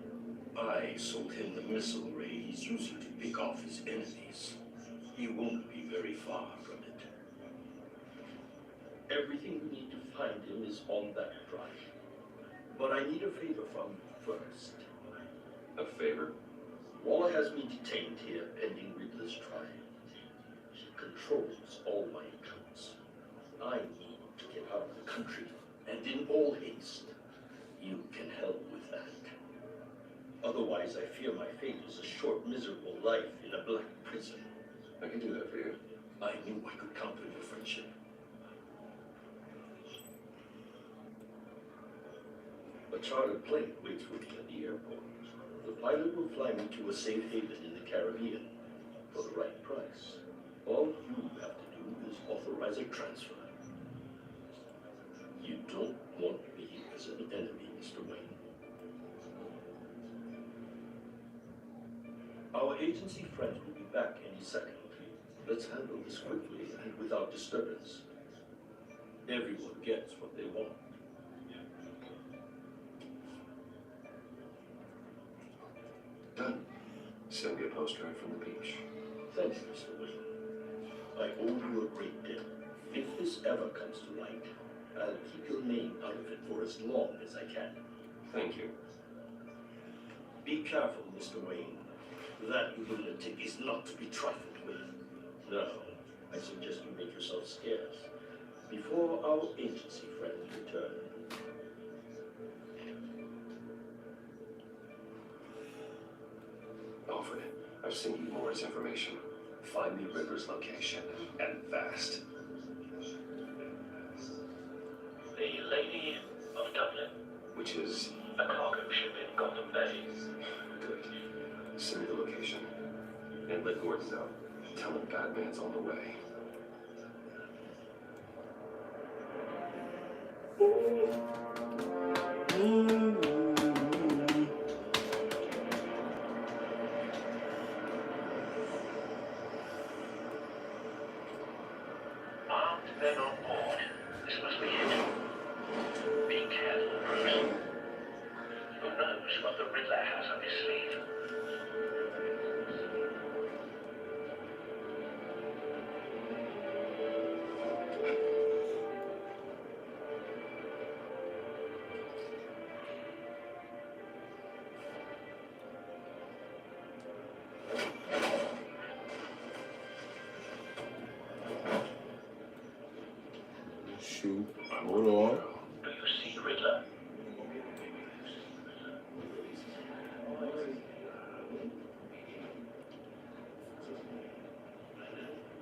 I sold him the missile ray he's using to pick off his enemies. He won't be very far from it. Everything you need to find him is on that drive. But I need a favor from you first. A favor? Waller has me detained here pending Riddler's trial. He controls all my accounts. I need to get out of the country, and in all haste. You can help with that. Otherwise, I fear my fate is a short, miserable life in a black prison. I can do that for you. I knew I could count on your friendship. A chartered plane waits for me at the airport. The pilot will fly me to a safe haven in the Caribbean for the right price. All you have to do is authorize a transfer. You don't want me as an enemy, Mr. Wayne. Our agency friends will be back any second. Let's handle this quickly and without disturbance. Everyone gets what they want. Done. Send me a postcard from the beach. Thanks, Mr. Whittle. I owe you a great debt. If this ever comes to light, I'll keep your name out of it for as long as I can. Thank you. Be careful, Mr. Wayne. That lunatic is not to be trifled with. Now, I suggest you make yourself scarce before our agency friends return. Alfred, I've sent you Moore's information. Find me River's location, and fast. The Lady of Dublin. Which is... a cargo ship in Gotham Bay. Good. Send me the location. And let Gordon know. Tell him Batman's on the way. Armed men on board. This must be it. Be careful, Bruce. Who knows what the Riddler has up his sleeve? Shoot. Hold on. Do you see Riddler?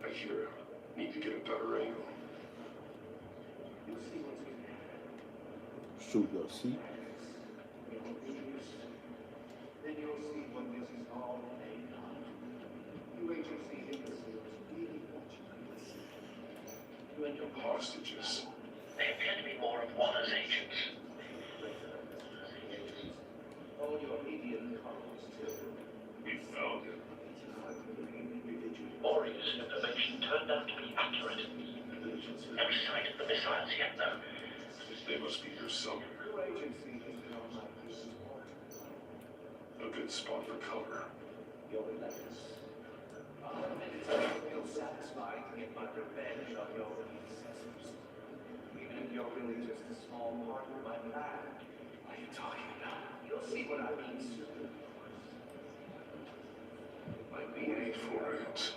I hear him. Need to get a better angle. Shoot, y'all see? Then you'll see what this is all made of. You agency imbeciles really want you to listen. You and your Hostages. They appear to be more of Waller's agents. all your alien colleagues too. We found him. Warrior's information turned out to be accurate. No sight of the missiles yet, though. They must be here somewhere. Your agency has been on my case. A good spot for cover. Your relentless. I'll admit it's a real satisfying to get my revenge on your predecessors. Even if you're really just a small part of my plan. What are you talking about? You'll see what I mean soon. I need 4 ants.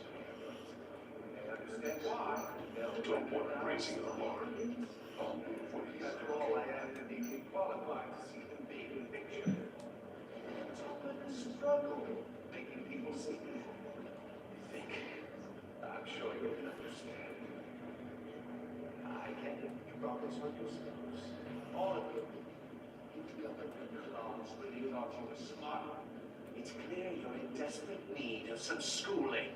I understand why. Don't want him raising an alarm. I'll move when he's After all, I am uniquely qualified to see the big picture. It's often a struggle making people see you. Think. I'm sure you can understand. I get it. You brought this on yourselves. All of you. You government clowns really thought you were smart. It's clear you're in desperate need of some schooling.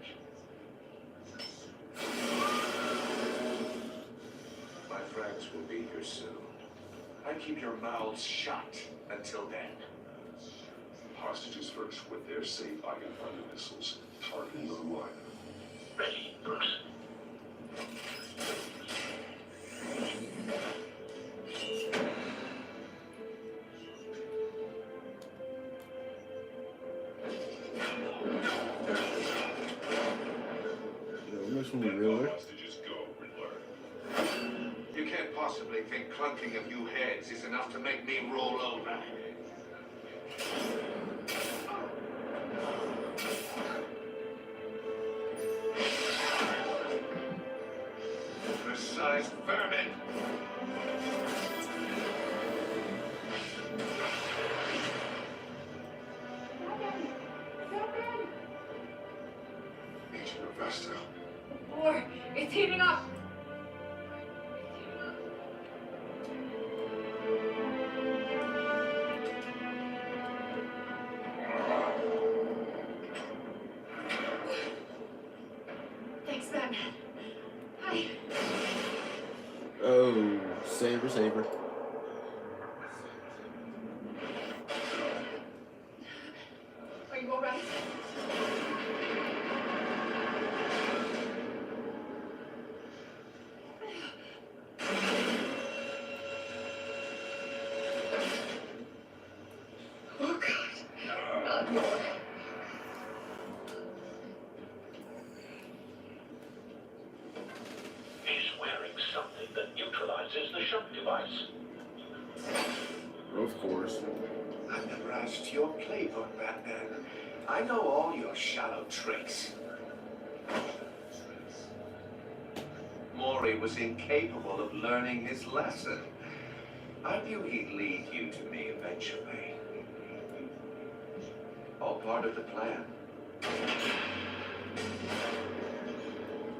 My friends will be here soon. I keep your mouths shut until then. Hostages first. When they're safe, I can find the missiles. Targeting online. Ready, Bruce? Hostages go, Riddler. You can't possibly think clunking a few heads is enough to make me roll over. Precise vermin! Agent Vesta. War, it's heating up. Thanks, Batman. Hi. Oh, saber, saber. Are you all right? wearing something that neutralizes the shock device. Of course. I've memorized your playbook, Batman. I know all your shallow tricks. Maury was incapable of learning his lesson. I knew he'd lead you to me eventually. All part of the plan.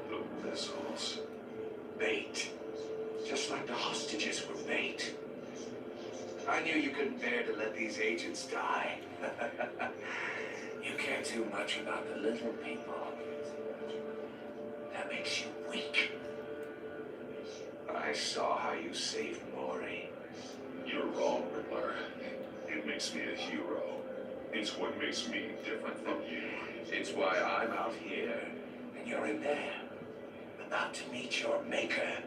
The missiles. Bait. Just like the hostages were bait. I knew you couldn't bear to let these agents die. You care too much about the little people. That makes you weak. I saw how you saved Maury. You're wrong, Riddler. It makes me a hero. It's what makes me different from you. It's why I'm out here, and you're in there, about to meet your maker.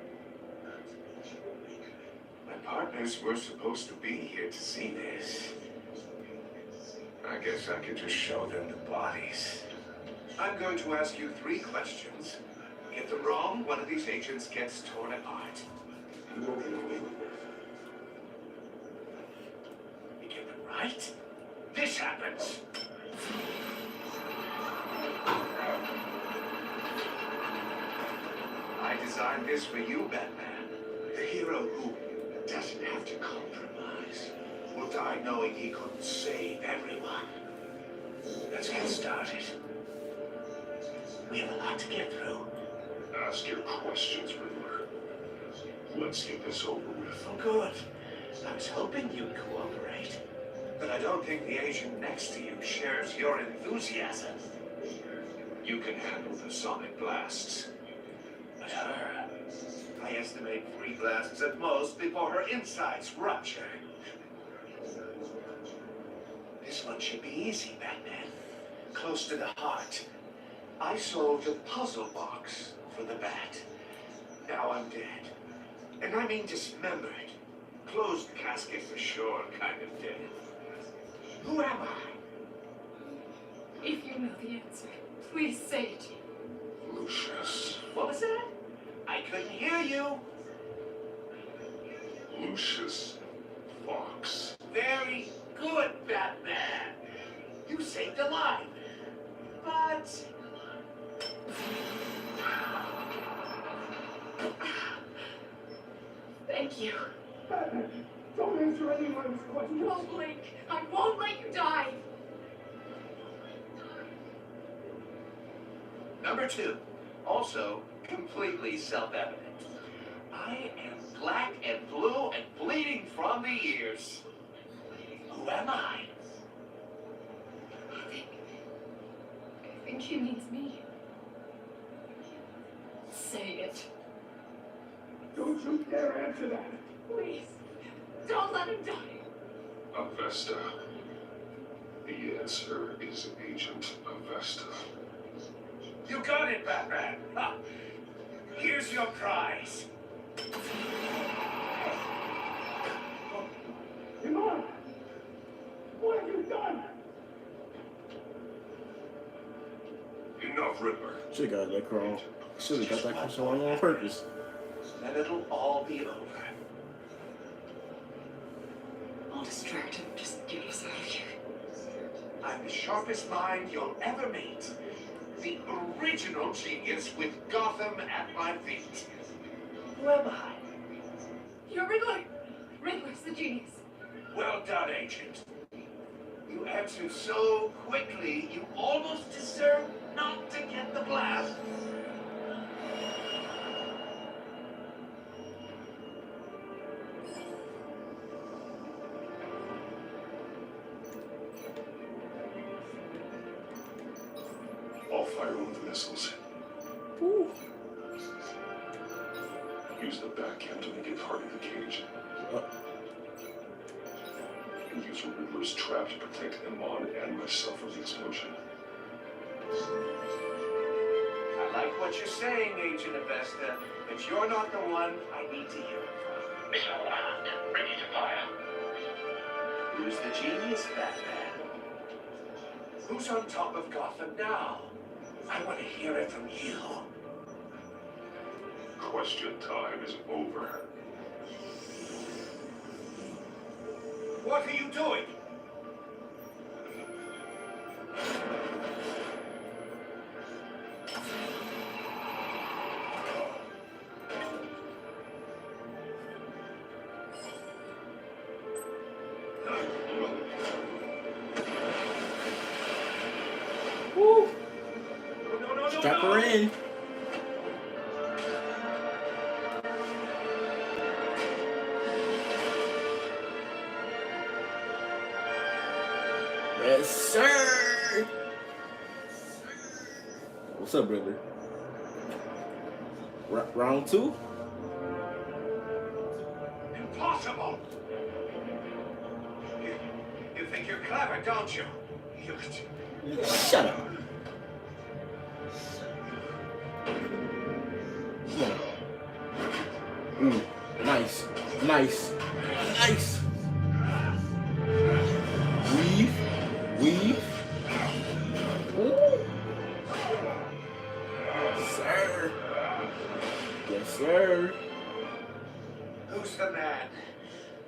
My partners were supposed to be here to see this. I guess I could just show them the bodies. I'm going to ask you 3 questions. Get them wrong, one of these agents gets torn apart. You get them right, this happens. I designed this for you, Batman. The hero who doesn't have to compromise. Will die knowing he couldn't save everyone. Let's get started. We have a lot to get through. Ask your questions, Riddler. Let's get this over with. Oh, good. I was hoping you'd cooperate. But I don't think the agent next to you shares your enthusiasm. You can handle the sonic blasts. But her, I estimate 3 blasts at most before her insides rupture. This one should be easy, Batman. Close to the heart. I solved a puzzle box for the Bat. Now I'm dead. And I mean dismembered. Closed casket for sure, kind of dead. Who am I? If you know the answer, please say it. Lucius. What was that? I couldn't hear you. Lucius Fox. Very good, Batman. You saved a life. But... Thank you. Batman, don't answer anyone's questions. No, Blake. I won't let you die. Number 2, also completely self-evident. I am black and blue and bleeding from the ears. Who am I? I think he means me. Say it. Don't you dare answer that. Please. Don't let him die. Avesta. The answer is Agent Avesta. You got it, Batman. Ha. Here's your prize. Come on. What have you done? Enough, Riddler. Should've got that crown. Should've got that crown on purpose. Then it'll all be over. I'll distract him. Just get us out of here. I'm the sharpest mind you'll ever meet. The original genius with Gotham at my feet. Who am I? You're Riddler. Riddler's the genius. Well done, Agent. You answered so quickly, you almost deserve not to get the blast. I'll fire one of the missiles. Ooh. Use the back end to make it hard in the cage. And use Riddler's trap to protect Iman and myself from the explosion. I like what you're saying, Agent Avesta, but you're not the one I need to hear it from. Missile armed, ready to fire. Who's the genius, Batman? Who's on top of Gotham now? I want to hear it from you. Question time is over. What are you doing? Woo! Strap her in. Yes, sir. What's up, brother? Round two? Impossible! You think you're clever, don't you? Shut up. Ooh, nice, nice, nice. Weave. Ooh. Sir. Yes, sir. Who's the man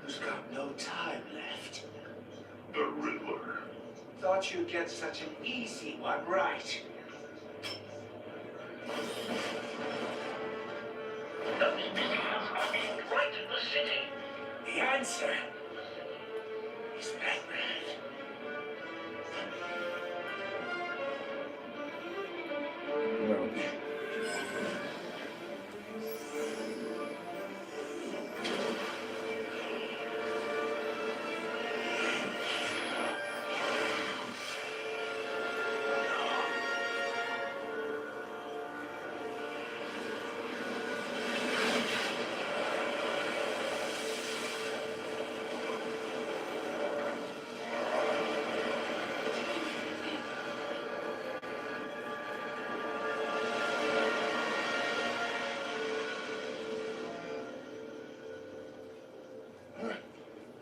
who's got no time left? The Riddler. Thought you'd get such an easy one right. The minions are being right in the city. The answer is Batman. No.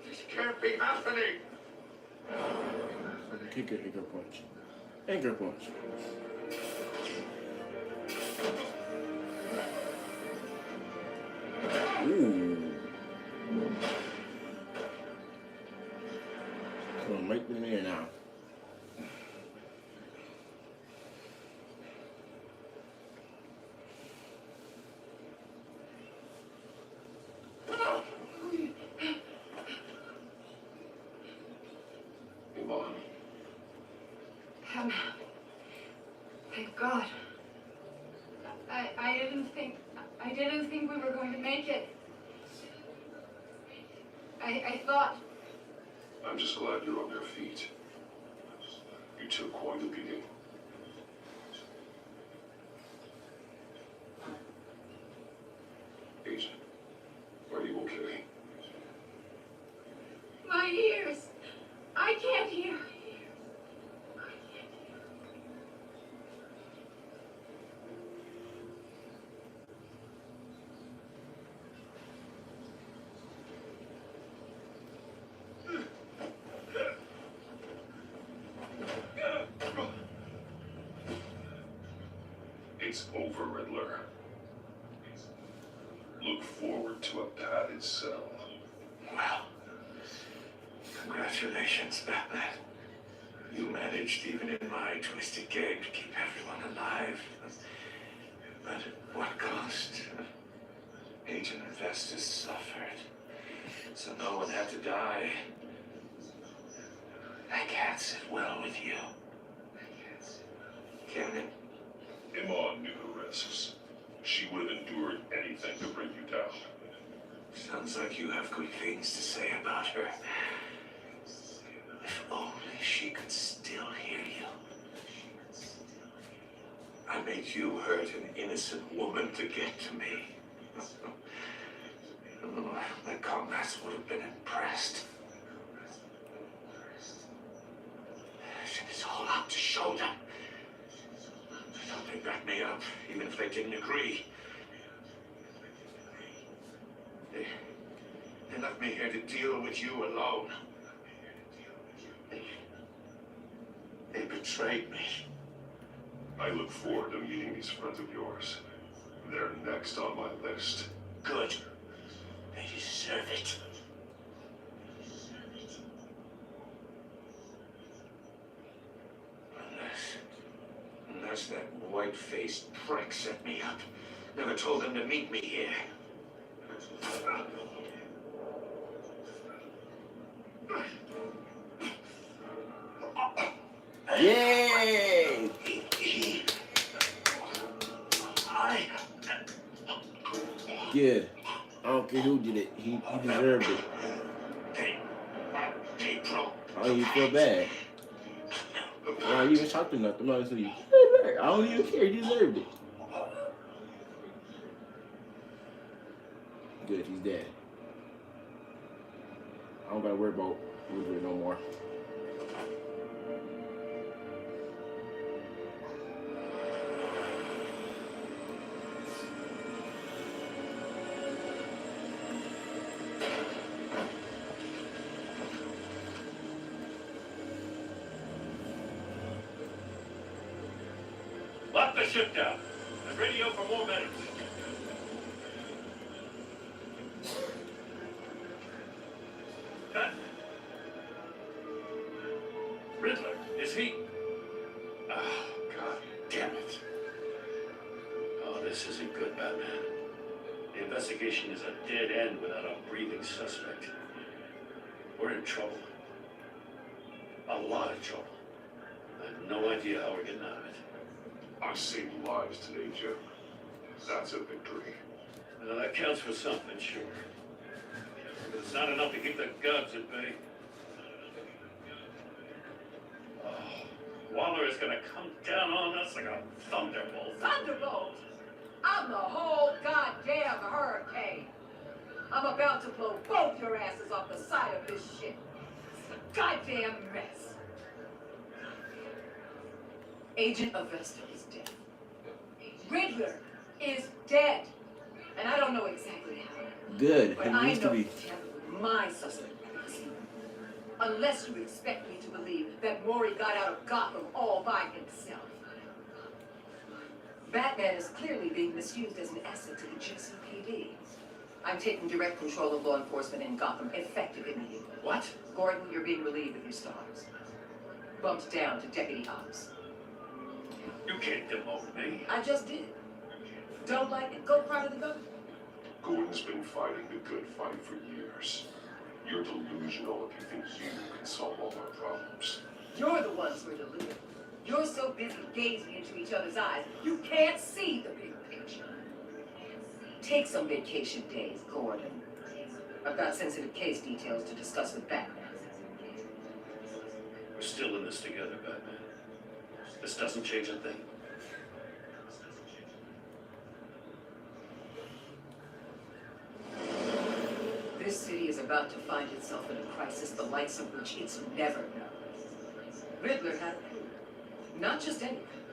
This can't be happening. Kick it, anchor punch. Anchor punch. Ooh. Gonna make them in now. Come on. Thank God. I didn't think we were going to make it. I thought. I'm just glad you're on your feet. You took quite a beating. Agent, are you okay? My ears. I can't hear. It's over, Riddler. Look forward to a padded cell. Well, congratulations, Batman. You managed, even in my twisted game, to keep everyone alive. But at what cost? Agent investors suffered, so no one had to die. I can't sit well with you. Can it? Iman knew the risks. She would have endured anything to bring you down. Sounds like you have good things to say about her. If only she could still hear you. I made you hurt an innocent woman to get to me. Oh, my comrades would have been impressed. It's all out to show them. I thought they backed me up, even if they didn't agree. They left me here to deal with you alone. They betrayed me. I look forward to meeting these friends of yours. They're next on my list. Good. They deserve it. Unless that white-faced prick set me up. Never told him to meet me here. Yay! Good. I don't care who did it. He deserved it. I don't even feel bad. I don't even talk to nothing. I'm not saying, I don't even care. He deserved it. Good, he's dead. I don't gotta worry about Riddler no more. Lock the ship down and radio for more medics. Cut. Riddler, is he? Oh, God damn it. Oh, this isn't good, Batman. The investigation is a dead end without a breathing suspect. We're in trouble. A lot of trouble. I have no idea how we're getting out of it. I saved lives today, Jim. That's a victory. Well, that counts for something, sure. But it's not enough to keep the gods at bay. Oh, Waller is gonna come down on us like a thunderbolt. Thunderbolt? I'm the whole goddamn hurricane. I'm about to blow both your asses off the side of this ship. It's a goddamn mess. Agent Avesta is dead. Riddler is dead. And I don't know exactly how. Good. But It I needs to know be. my suspect is evil. Unless you expect me to believe that Maury got out of Gotham all by himself. Batman is clearly being misused as an asset to the GCPD. I'm taking direct control of law enforcement in Gotham, effective immediately. What? Gordon, you're being relieved of your stars. Bumped down to Deputy Ops. You can't demote me. I just did. Don't like it? Go cry to the governor. Gordon's been fighting the good fight for years. You're delusional if you think you can solve all our problems. You're the ones who are deluded. You're so busy gazing into each other's eyes, you can't see the big picture. Take some vacation days, Gordon. I've got sensitive case details to discuss with Batman. We're still in this together, Batman. This doesn't change a thing. This city is about to find itself in a crisis the likes of which it's never known. Riddler had a clue. Not just any clue.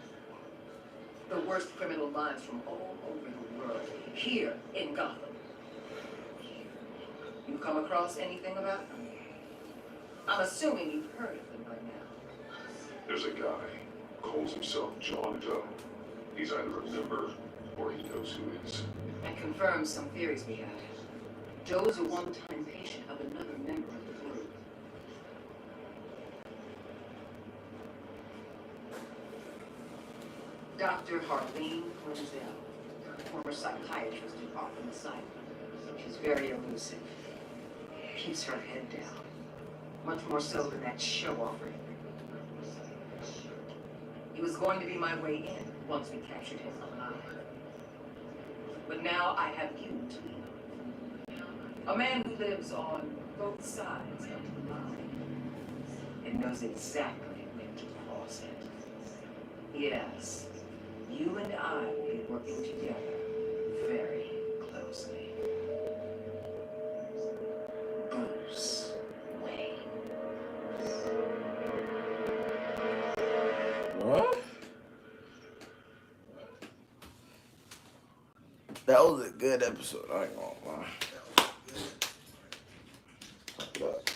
The worst criminal minds from all over the world, here in Gotham. You come across anything about them? I'm assuming you've heard of them by now. There's a guy, calls himself John Doe. He's either a member or he knows who is. That confirms some theories we had. Joe's a one-time patient of another member of the group. Dr. Harleen Wenzel, former psychiatrist who Arkham Asylum. She's very elusive. Keeps her head down. Much more so than that show-offer. He was going to be my way in once we captured him alive. But now I have you to lead. A man who lives on both sides of the line and knows exactly when to cross it. Yes, you and I will be working together very closely. Bruce Wayne. What? That was a good episode. I ain't gonna lie. But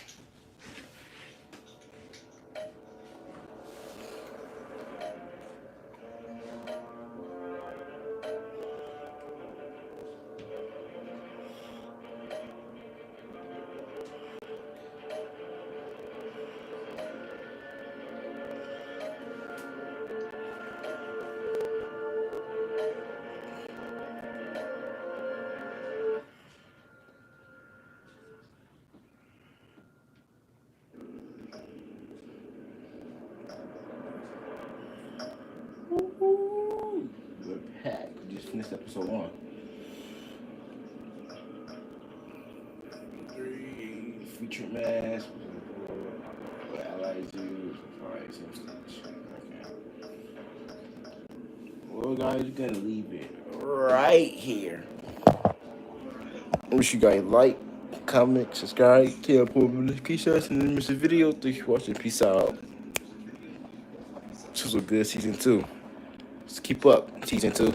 from this episode on. 3 featured mask. What allies do? Alright, same stage. Okay. Well, guys, we're gonna leave it right here. Wish you guys like, comment, subscribe, tell notifications, and then miss a video. Thanks for watching. Peace out. This was a good season 2. Let's keep up. Season 2.